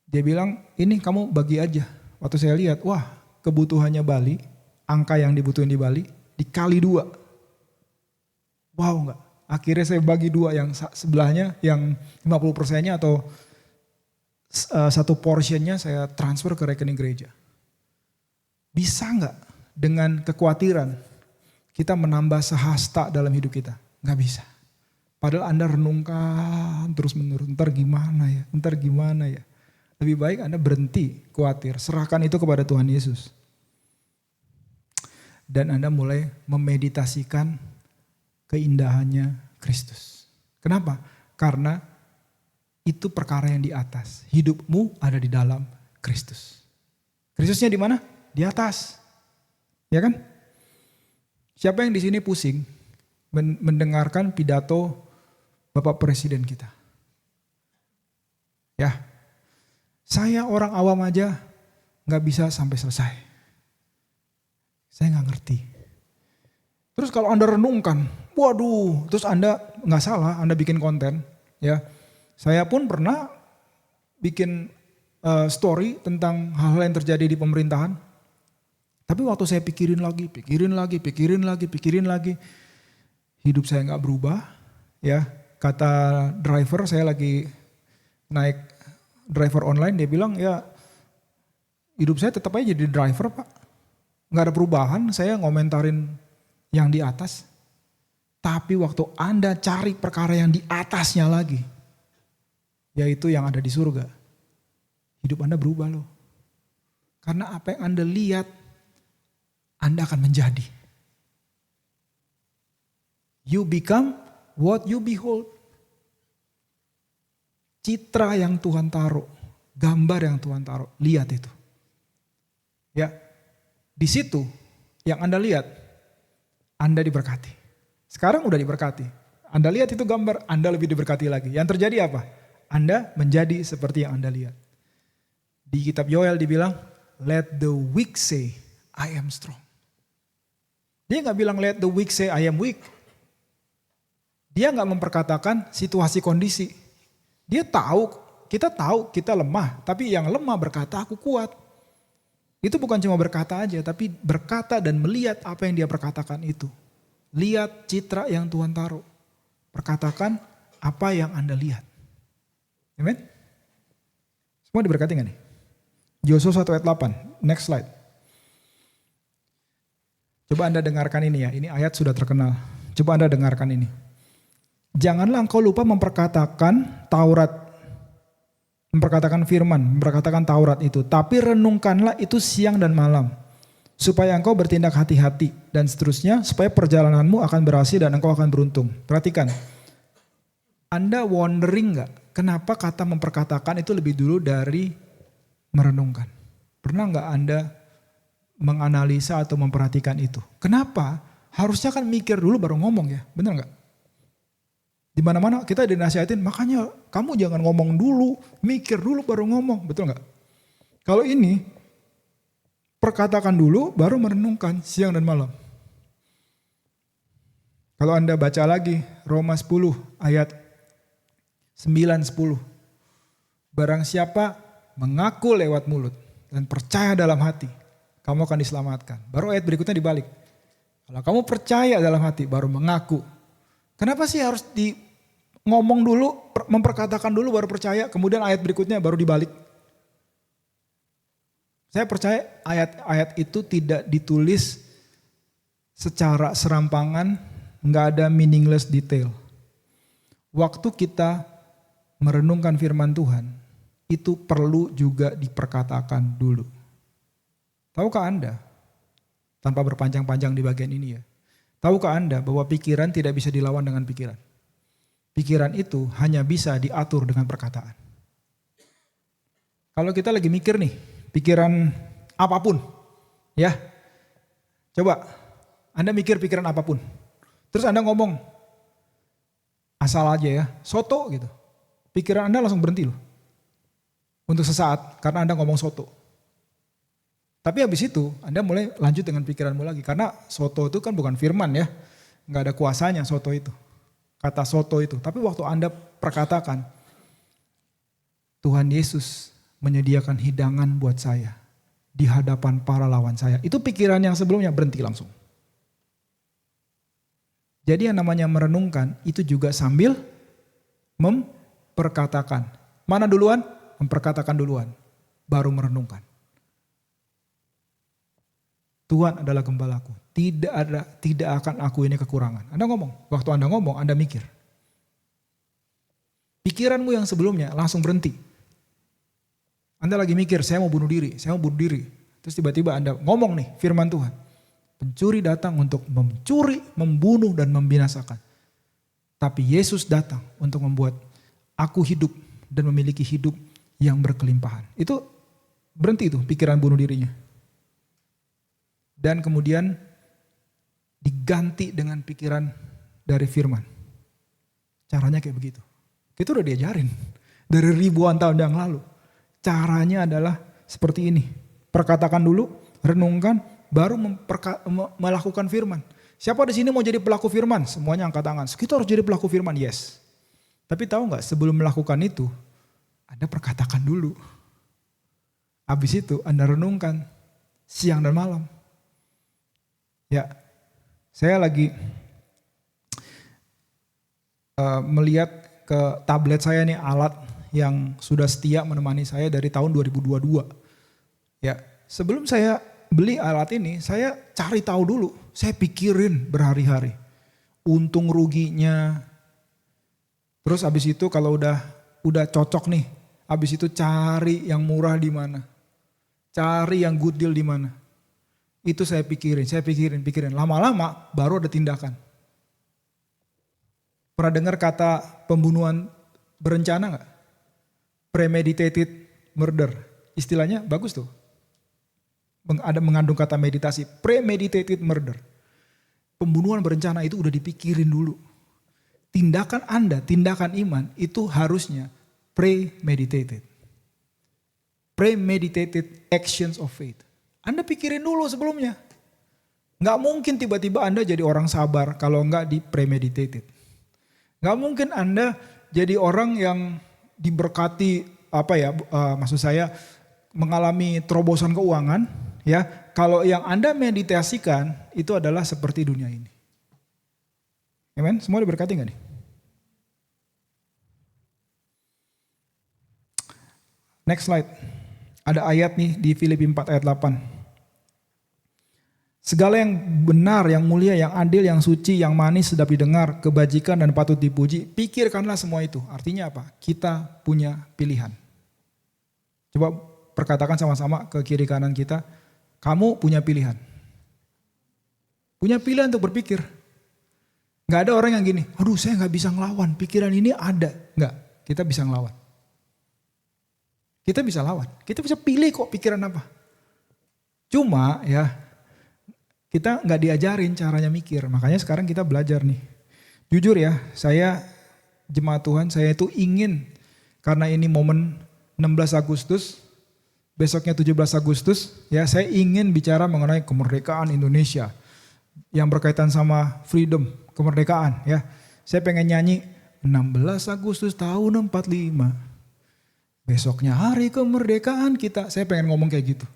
Dia bilang, ini kamu bagi aja. Waktu saya lihat, wah kebutuhannya Bali, angka yang dibutuhin di Bali, dikali 2. Wow enggak? Akhirnya saya bagi 2 yang sebelahnya, yang 50%-nya atau 1 portionnya saya transfer ke rekening gereja. Bisa enggak dengan kekhawatiran kita menambah sehasta dalam hidup kita? Enggak bisa. Padahal Anda renungkan terus menerus, ntar gimana ya. Lebih baik Anda berhenti khawatir, serahkan itu kepada Tuhan Yesus. Dan Anda mulai memeditasikan keindahannya Kristus. Kenapa? Karena itu perkara yang di atas. Hidupmu ada di dalam Kristus. Kristusnya di mana? Di atas. Ya kan? Siapa yang di sini pusing mendengarkan pidato Bapak Presiden kita? Ya. Saya orang awam aja gak bisa sampai selesai. Saya gak ngerti. Terus kalau Anda renungkan, waduh, terus Anda gak salah, Anda bikin konten. Ya, saya pun pernah bikin story tentang hal-hal yang terjadi di pemerintahan. Tapi waktu saya pikirin lagi, hidup saya gak berubah. Ya, kata driver, saya lagi naik driver online, dia bilang ya hidup saya tetap aja jadi driver Pak. Gak ada perubahan, saya ngomentarin yang di atas. Tapi waktu Anda cari perkara yang di atasnya lagi, yaitu yang ada di surga, hidup Anda berubah loh. Karena apa yang Anda lihat, Anda akan menjadi. You become what you behold. Citra yang Tuhan taruh, gambar yang Tuhan taruh, lihat itu. Ya, di situ yang Anda lihat, Anda diberkati. Sekarang udah diberkati. Anda lihat itu gambar, Anda lebih diberkati lagi. Yang terjadi apa? Anda menjadi seperti yang Anda lihat. Di kitab Yoel dibilang, let the weak say, I am strong. Dia gak bilang let the weak say, I am weak. Dia gak memperkatakan situasi kondisi. Dia tahu, kita lemah, tapi yang lemah berkata aku kuat. Itu bukan cuma berkata aja, tapi berkata dan melihat apa yang dia perkatakan itu. Lihat citra yang Tuhan taruh. Perkatakan apa yang Anda lihat. Amen? Semua diberkati gak nih? Yosua 1 ayat 8, next slide. Coba Anda dengarkan ini ya, ini ayat sudah terkenal. Coba Anda dengarkan ini. Janganlah engkau lupa memperkatakan Taurat, memperkatakan firman, memperkatakan Taurat itu. Tapi renungkanlah itu siang dan malam. supaya engkau bertindak hati-hati dan seterusnya, supaya perjalananmu akan berhasil dan engkau akan beruntung. Perhatikan, Anda wondering gak kenapa kata memperkatakan itu lebih dulu dari merenungkan? Pernah gak Anda menganalisa atau memperhatikan itu? Kenapa? Harusnya kan mikir dulu baru ngomong ya, benar gak? Di mana-mana kita dinasihatin, makanya kamu jangan ngomong dulu, mikir dulu baru ngomong, betul gak? Kalau ini, perkatakan dulu baru merenungkan siang dan malam. Kalau Anda baca lagi Roma 10 ayat 9-10. Barang siapa mengaku lewat mulut dan percaya dalam hati, kamu akan diselamatkan. Baru ayat berikutnya dibalik. Kalau kamu percaya dalam hati baru mengaku. Kenapa sih harus ngomong dulu, memperkatakan dulu baru percaya, kemudian ayat berikutnya baru dibalik? Saya percaya ayat-ayat itu tidak ditulis secara serampangan, nggak ada meaningless detail. Waktu kita merenungkan firman Tuhan, itu perlu juga diperkatakan dulu. Tahukah Anda, tanpa berpanjang-panjang di bagian ini ya, tahukah Anda bahwa pikiran tidak bisa dilawan dengan pikiran? Pikiran itu hanya bisa diatur dengan perkataan. Kalau kita lagi mikir nih, pikiran apapun, ya. Coba, Anda mikir pikiran apapun. Terus Anda ngomong, asal aja ya, soto gitu. Pikiran Anda langsung berhenti loh. Untuk sesaat, karena Anda ngomong soto. Tapi habis itu, Anda mulai lanjut dengan pikiranmu lagi. Karena soto itu kan bukan firman ya. Nggak ada kuasanya soto itu. Kata soto itu. Tapi waktu Anda perkatakan, Tuhan Yesus menyediakan hidangan buat saya di hadapan para lawan saya. Itu pikiran yang sebelumnya berhenti langsung. Jadi yang namanya merenungkan itu juga sambil memperkatakan. Mana duluan? Memperkatakan duluan, baru merenungkan. Tuhan adalah gembalaku, tidak akan aku ini kekurangan. Anda ngomong, waktu Anda ngomong, Anda mikir. Pikiranmu yang sebelumnya langsung berhenti. Anda lagi mikir, saya mau bunuh diri. Terus tiba-tiba Anda ngomong nih firman Tuhan. Pencuri datang untuk mencuri, membunuh, dan membinasakan. Tapi Yesus datang untuk membuat aku hidup dan memiliki hidup yang berkelimpahan. Itu berhenti itu pikiran bunuh dirinya. Dan kemudian diganti dengan pikiran dari firman. Caranya kayak begitu. Itu udah diajarin dari ribuan tahun yang lalu. Caranya adalah seperti ini. Perkatakan dulu, renungkan, baru melakukan firman. Siapa di sini mau jadi pelaku firman? Semuanya angkat tangan. Kita harus jadi pelaku firman, yes. Tapi tahu nggak, sebelum melakukan itu, Anda perkatakan dulu. Habis itu Anda renungkan siang dan malam. Ya, saya lagi melihat ke tablet saya nih, alat yang sudah setia menemani saya dari tahun 2022. Ya, sebelum saya beli alat ini, saya cari tahu dulu. Saya pikirin berhari-hari. Untung ruginya. Terus habis itu kalau udah cocok nih, habis itu cari yang murah di mana. Cari yang good deal di mana. Itu saya pikirin. Lama-lama baru ada tindakan. Pernah dengar kata pembunuhan berencana gak? Premeditated murder. Istilahnya bagus tuh. Ada mengandung kata meditasi. Premeditated murder. Pembunuhan berencana itu udah dipikirin dulu. Tindakan Anda, tindakan iman itu harusnya premeditated. Premeditated actions of faith. Anda pikirin dulu sebelumnya. Gak mungkin tiba-tiba Anda jadi orang sabar kalau gak di premeditated. Gak mungkin Anda jadi orang yang diberkati maksud saya mengalami terobosan keuangan ya. Kalau yang Anda meditasikan itu adalah seperti dunia ini. Amen? Semua diberkati gak nih? Next slide. Ada ayat nih di Filipi 4 ayat 8. Segala yang benar, yang mulia, yang adil, yang suci, yang manis, sedap didengar, kebajikan dan patut dipuji, pikirkanlah semua itu. Artinya apa? Kita punya pilihan. Coba perkatakan sama-sama ke kiri kanan kita, kamu punya pilihan. Punya pilihan untuk berpikir. Gak ada orang yang gini, aduh saya gak bisa ngelawan, pikiran ini ada. Enggak, kita bisa ngelawan. Kita bisa lawan, kita bisa pilih kok pikiran apa. Cuma ya, kita gak diajarin caranya mikir, makanya sekarang kita belajar nih. Jujur ya, saya jemaat Tuhan, saya itu ingin, karena ini momen 16 Agustus, besoknya 17 Agustus, ya saya ingin bicara mengenai kemerdekaan Indonesia. Yang berkaitan sama freedom, kemerdekaan ya. Saya pengen nyanyi 16 Agustus tahun 45. Besoknya hari kemerdekaan kita. Saya pengen ngomong kayak gitu.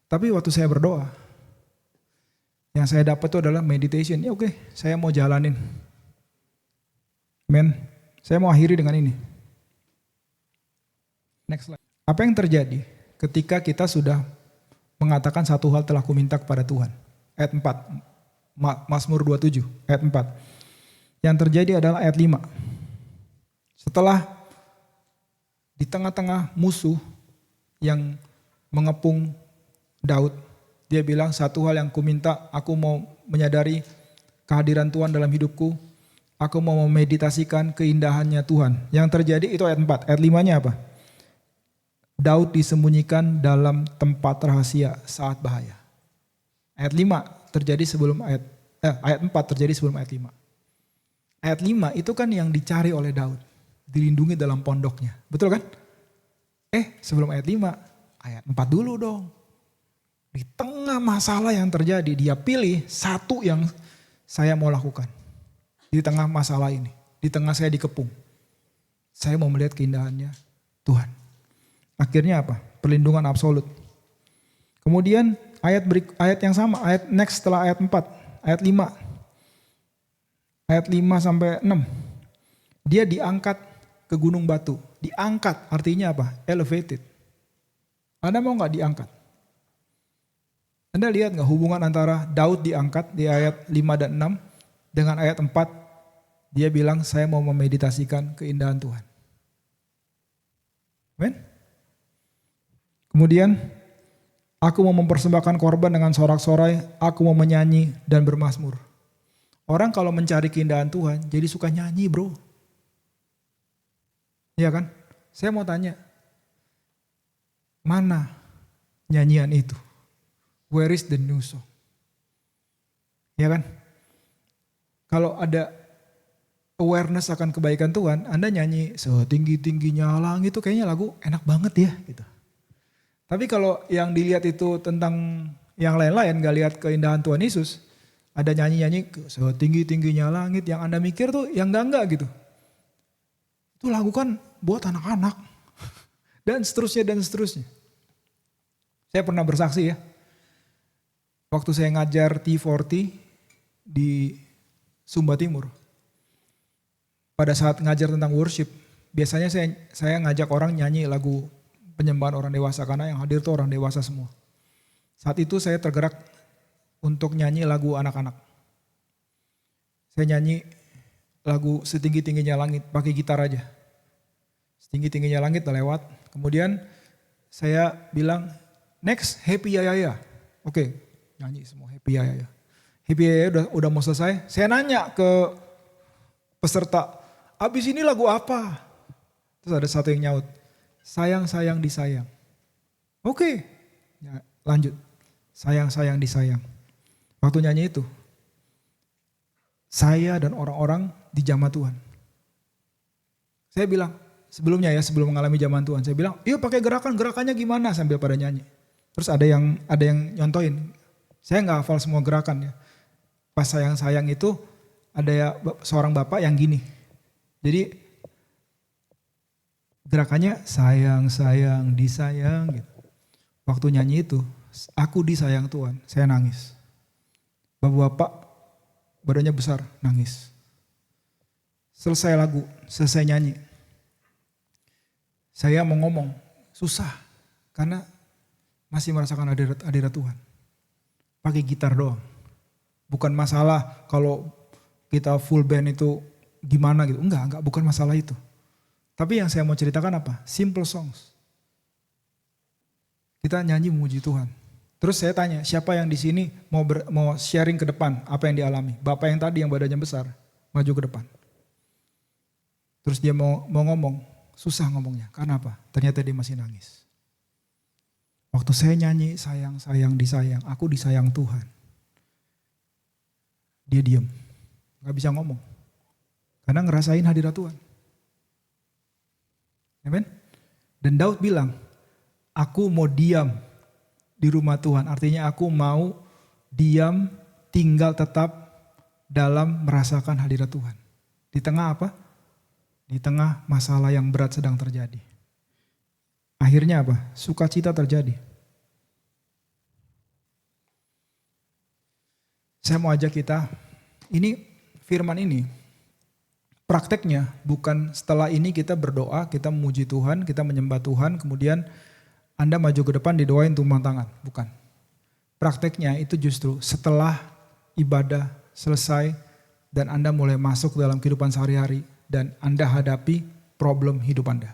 Tapi waktu saya berdoa, yang saya dapat itu adalah meditation. Ya oke, saya mau jalanin. Men, saya mau akhiri dengan ini. Next slide. Apa yang terjadi ketika kita sudah mengatakan satu hal telah kuminta kepada Tuhan? Ayat 4. Mazmur 27 ayat 4. Yang terjadi adalah ayat 5. Setelah di tengah-tengah musuh yang mengepung Daud, dia bilang satu hal yang kuminta, aku mau menyadari kehadiran Tuhan dalam hidupku, aku mau memeditasikan keindahannya Tuhan. Yang terjadi itu ayat 4, ayat 5-nya apa? Daud disembunyikan dalam tempat rahasia saat bahaya. Ayat 5 terjadi sebelum ayat 4 terjadi sebelum ayat 5. Ayat 5 itu kan yang dicari oleh Daud, dilindungi dalam pondoknya. Betul kan? Sebelum ayat 5, ayat 4 dulu dong. Di tengah masalah yang terjadi, dia pilih satu yang saya mau lakukan. Di tengah masalah ini, di tengah saya dikepung. Saya mau melihat keindahannya Tuhan. Akhirnya apa? Perlindungan absolut. Kemudian ayat yang sama, ayat next setelah ayat 4, ayat 5. Ayat 5 sampai 6. Dia diangkat ke gunung batu. Diangkat artinya apa? Elevated. Anda mau gak diangkat? Anda lihat gak hubungan antara Daud diangkat di ayat 5 dan 6 dengan ayat 4. Dia bilang saya mau memeditasikan keindahan Tuhan. Amen? Kemudian aku mau mempersembahkan korban dengan sorak-sorai, aku mau menyanyi dan bermazmur. Orang kalau mencari keindahan Tuhan, jadi suka nyanyi bro. Iya kan? Saya mau tanya, mana nyanyian itu? Where is the new song? Iya kan? Kalau ada awareness akan kebaikan Tuhan, Anda nyanyi setinggi-tingginya langit itu kayaknya lagu enak banget ya gitu. Tapi kalau yang dilihat itu tentang yang lain-lain, gak lihat keindahan Tuhan Yesus, ada nyanyi-nyanyi setinggi-tingginya langit, yang Anda mikir tuh yang enggak gitu. Itu lagu kan buat anak-anak. Dan seterusnya dan seterusnya. Saya pernah bersaksi ya. Waktu saya ngajar T40 di Sumba Timur. Pada saat ngajar tentang worship, biasanya saya ngajak orang nyanyi lagu penyembahan orang dewasa karena yang hadir tuh orang dewasa semua. Saat itu saya tergerak untuk nyanyi lagu anak-anak. Saya nyanyi lagu setinggi-tingginya langit pakai gitar aja. Setinggi-tingginya langit udah lewat. Kemudian saya bilang next Happy Yaya. Oke, nyanyi semua Happy Yaya. Happy Yaya udah mau selesai. Saya nanya ke peserta, abis ini lagu apa? Terus ada satu yang nyaut, sayang-sayang disayang. Oke, ya, lanjut. Sayang-sayang disayang. Waktu nyanyi itu, saya dan orang-orang di jamaah Tuhan. Saya bilang, sebelumnya ya, sebelum mengalami jamaah Tuhan, saya bilang, yuk pakai gerakannya gimana sambil pada nyanyi. Terus ada yang nyontoin. Saya nggak hafal semua gerakan ya. Pas sayang-sayang itu ada ya seorang bapak yang gini. Jadi gerakannya sayang-sayang disayang gitu. Waktu nyanyi itu, aku disayang Tuhan, saya nangis. Bapak-bapak badannya besar, nangis. Selesai lagu, selesai nyanyi. Saya mau ngomong, susah. Karena masih merasakan hadirat Tuhan. Pakai gitar doang. Bukan masalah kalau kita full band itu gimana gitu. Enggak, bukan masalah itu. Tapi yang saya mau ceritakan apa? Simple songs. Kita nyanyi memuji Tuhan. Terus saya tanya, siapa yang di sini mau sharing ke depan apa yang dialami? Bapak yang tadi yang badannya besar, maju ke depan. Terus dia mau ngomong, susah ngomongnya. Karena apa? Ternyata dia masih nangis. Waktu saya nyanyi, sayang, sayang, disayang, aku disayang Tuhan. Dia diam, gak bisa ngomong. Karena ngerasain hadirat Tuhan. Amen. Dan Daud bilang, aku mau diam di rumah Tuhan. Artinya aku mau diam, tinggal tetap dalam merasakan hadirat Tuhan. Di tengah apa? Di tengah masalah yang berat sedang terjadi. Akhirnya apa? Sukacita terjadi. Saya mau ajak kita, ini firman ini, prakteknya bukan setelah ini kita berdoa, kita memuji Tuhan, kita menyembah Tuhan, kemudian Anda maju ke depan didoain tumpang tangan. Bukan. Prakteknya itu justru setelah ibadah selesai dan Anda mulai masuk dalam kehidupan sehari-hari dan Anda hadapi problem hidup Anda.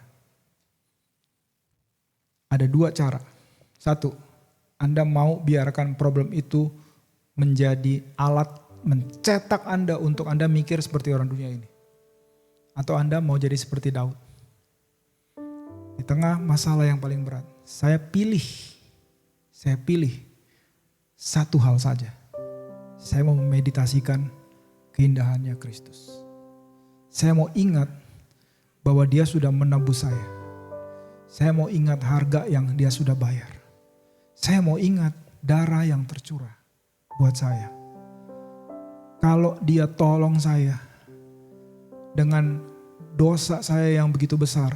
Ada dua cara. Satu, Anda mau biarkan problem itu menjadi alat mencetak Anda untuk Anda mikir seperti orang dunia ini. Atau Anda mau jadi seperti Daud. Di tengah masalah yang paling berat, saya pilih satu hal saja. Saya mau memeditasikan keindahannya Kristus. Saya mau ingat bahwa dia sudah menebus saya. Saya mau ingat harga yang dia sudah bayar. Saya mau ingat darah yang tercurah buat saya. Kalau dia tolong saya dengan dosa saya yang begitu besar,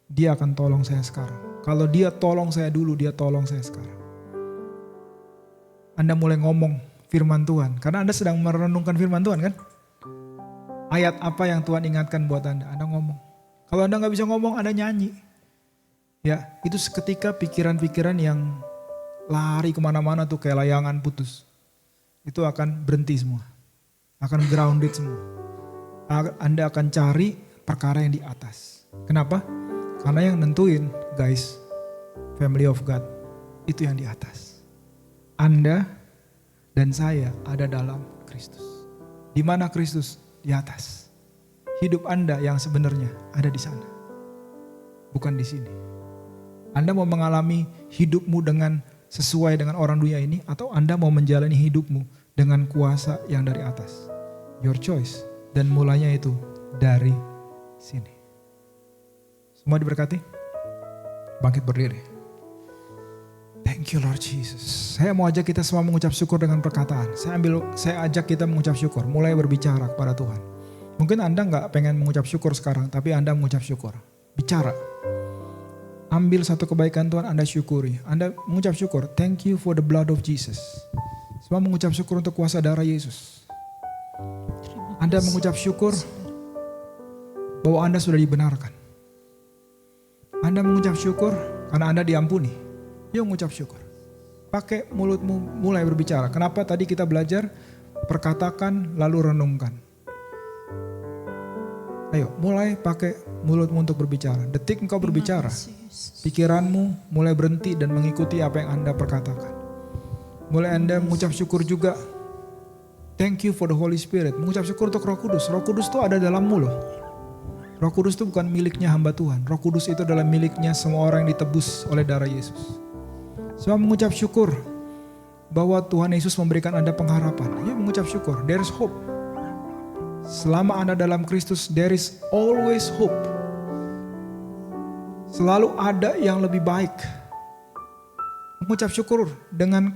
dia akan tolong saya sekarang. Kalau dia tolong saya dulu, dia tolong saya sekarang. Anda mulai ngomong firman Tuhan, karena Anda sedang merenungkan firman Tuhan kan? Ayat apa yang Tuhan ingatkan buat Anda ngomong. Kalau Anda gak bisa ngomong, Anda nyanyi. Ya, itu seketika pikiran-pikiran yang lari kemana-mana tuh kayak layangan putus. Itu akan berhenti semua. Akan grounded semua. Anda akan cari perkara yang di atas. Kenapa? Karena yang nentuin, guys, family of God, itu yang di atas. Anda dan saya ada dalam Kristus. Di mana Kristus? Di atas. Hidup Anda yang sebenarnya ada di sana. Bukan di sini. Anda mau mengalami hidupmu dengan sesuai dengan orang dunia ini, atau Anda mau menjalani hidupmu dengan kuasa yang dari atas? Your choice. Dan mulanya itu dari sini. Semua diberkati? Bangkit berdiri. Thank you Lord Jesus. Saya mau ajak kita semua mengucap syukur dengan perkataan. Saya ajak kita mengucap syukur. Mulai berbicara kepada Tuhan. Mungkin Anda gak pengen mengucap syukur sekarang, tapi Anda mengucap syukur. Bicara. Ambil satu kebaikan Tuhan, Anda syukuri. Anda mengucap syukur. Thank you for the blood of Jesus. Semua mengucap syukur untuk kuasa darah Yesus. Anda mengucap syukur bahwa Anda sudah dibenarkan. Anda mengucap syukur karena Anda diampuni. Yuk mengucap syukur. Pakai mulutmu mulai berbicara. Kenapa tadi kita belajar perkatakan lalu renungkan. Ayo mulai pakai mulutmu untuk berbicara. Detik engkau berbicara, pikiranmu mulai berhenti dan mengikuti apa yang Anda perkatakan. Mulai Anda mengucap syukur juga. Thank you for the Holy Spirit. Mengucap syukur untuk Roh Kudus. Roh Kudus itu ada dalammu loh. Roh Kudus itu bukan miliknya hamba Tuhan. Roh Kudus itu adalah miliknya semua orang yang ditebus oleh darah Yesus. Semua mengucap syukur bahwa Tuhan Yesus memberikan Anda pengharapan. Yuk mengucap syukur. There is hope. Selama Anda dalam Kristus, there is always hope. Selalu ada yang lebih baik. Mengucap syukur dengan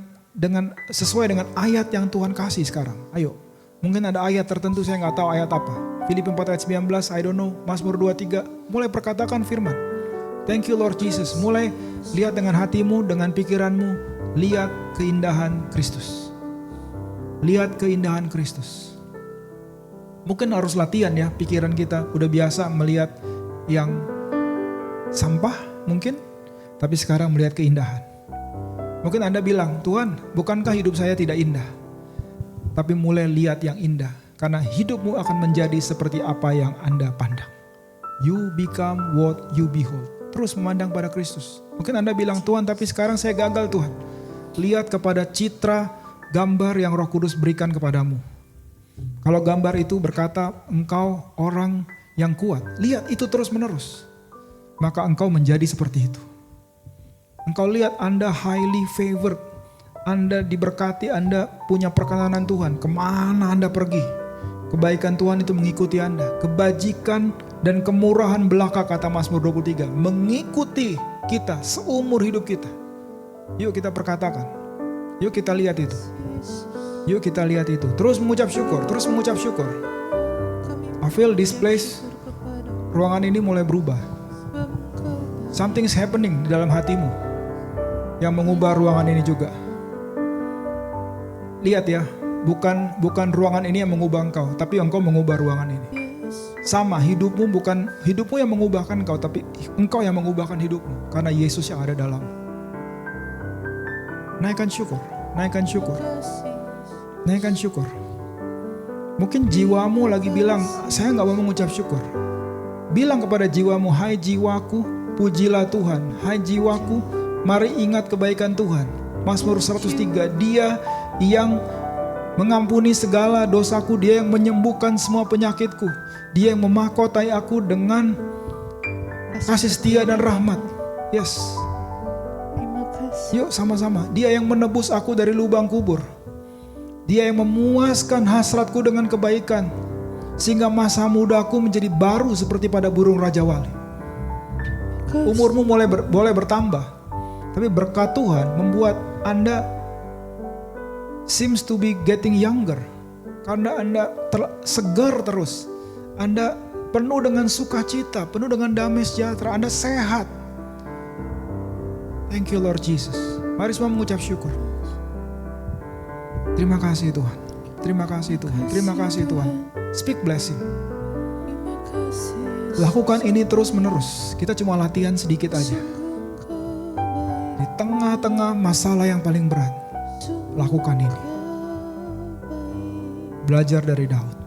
sesuai dengan ayat yang Tuhan kasih sekarang. Ayo, mungkin ada ayat tertentu saya nggak tahu ayat apa. Filipi 4 ayat 19, I don't know. Mazmur 23, mulai perkatakan firman. Thank you Lord Jesus. Mulai lihat dengan hatimu, dengan pikiranmu, lihat keindahan Kristus. Lihat keindahan Kristus. Mungkin harus latihan ya, pikiran kita udah biasa melihat yang sampah mungkin, tapi sekarang melihat keindahan. Mungkin Anda bilang, Tuhan, bukankah hidup saya tidak indah? Tapi mulai lihat yang indah, karena hidupmu akan menjadi seperti apa yang Anda pandang. You become what you behold. Terus memandang pada Kristus. Mungkin Anda bilang, Tuhan, tapi sekarang saya gagal Tuhan. lihat kepada citra gambar yang Roh Kudus berikan kepadamu. Kalau gambar itu berkata engkau orang yang kuat, lihat itu terus menerus. Maka engkau menjadi seperti itu. Engkau lihat Anda highly favored, Anda diberkati, Anda punya perkenanan Tuhan. Kemana Anda pergi, kebaikan Tuhan itu mengikuti Anda. Kebajikan dan kemurahan belaka, kata Mazmur 23, mengikuti kita seumur hidup kita. Yuk kita perkatakan, yuk kita lihat itu. Yuk kita lihat itu. Terus mengucap syukur, terus mengucap syukur. I feel this place, ruangan ini mulai berubah. Something's happening di dalam hatimu yang mengubah ruangan ini juga. Lihat ya, bukan ruangan ini yang mengubah engkau, tapi engkau mengubah ruangan ini. Sama, hidupmu bukan hidupmu yang mengubahkan engkau, tapi engkau yang mengubahkan hidupmu karena Yesus yang ada dalam. Naikkan syukur, naikkan syukur. Naikkan syukur. Mungkin jiwamu lagi bilang, saya gak mau mengucap syukur. Bilang kepada jiwamu, hai jiwaku, pujilah Tuhan. Hai jiwaku, mari ingat kebaikan Tuhan. Mazmur 103, Dia yang mengampuni segala dosaku, Dia yang menyembuhkan semua penyakitku, Dia yang memahkotai aku dengan kasih setia dan rahmat. Yes. Yuk sama-sama. Dia yang menebus aku dari lubang kubur. Dia yang memuaskan hasratku dengan kebaikan, sehingga masa mudaku menjadi baru seperti pada burung Raja Wali. Umurmu boleh bertambah, tapi berkat Tuhan membuat Anda seems to be getting younger. Karena Anda segar terus. Anda penuh dengan sukacita, penuh dengan damai sejahtera. Anda sehat. Thank you Lord Jesus. Mari semua mengucap syukur. Terima kasih Tuhan. Terima kasih Tuhan. Terima kasih Tuhan. Speak blessing. Lakukan ini terus menerus. Kita cuma latihan sedikit aja. Di tengah-tengah masalah yang paling berat, lakukan ini. Belajar dari Daud.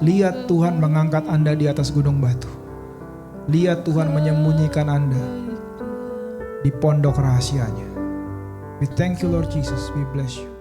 Lihat Tuhan mengangkat Anda di atas gunung batu. Lihat Tuhan menyembunyikan Anda di pondok rahasianya. We thank you Lord Jesus. We bless you.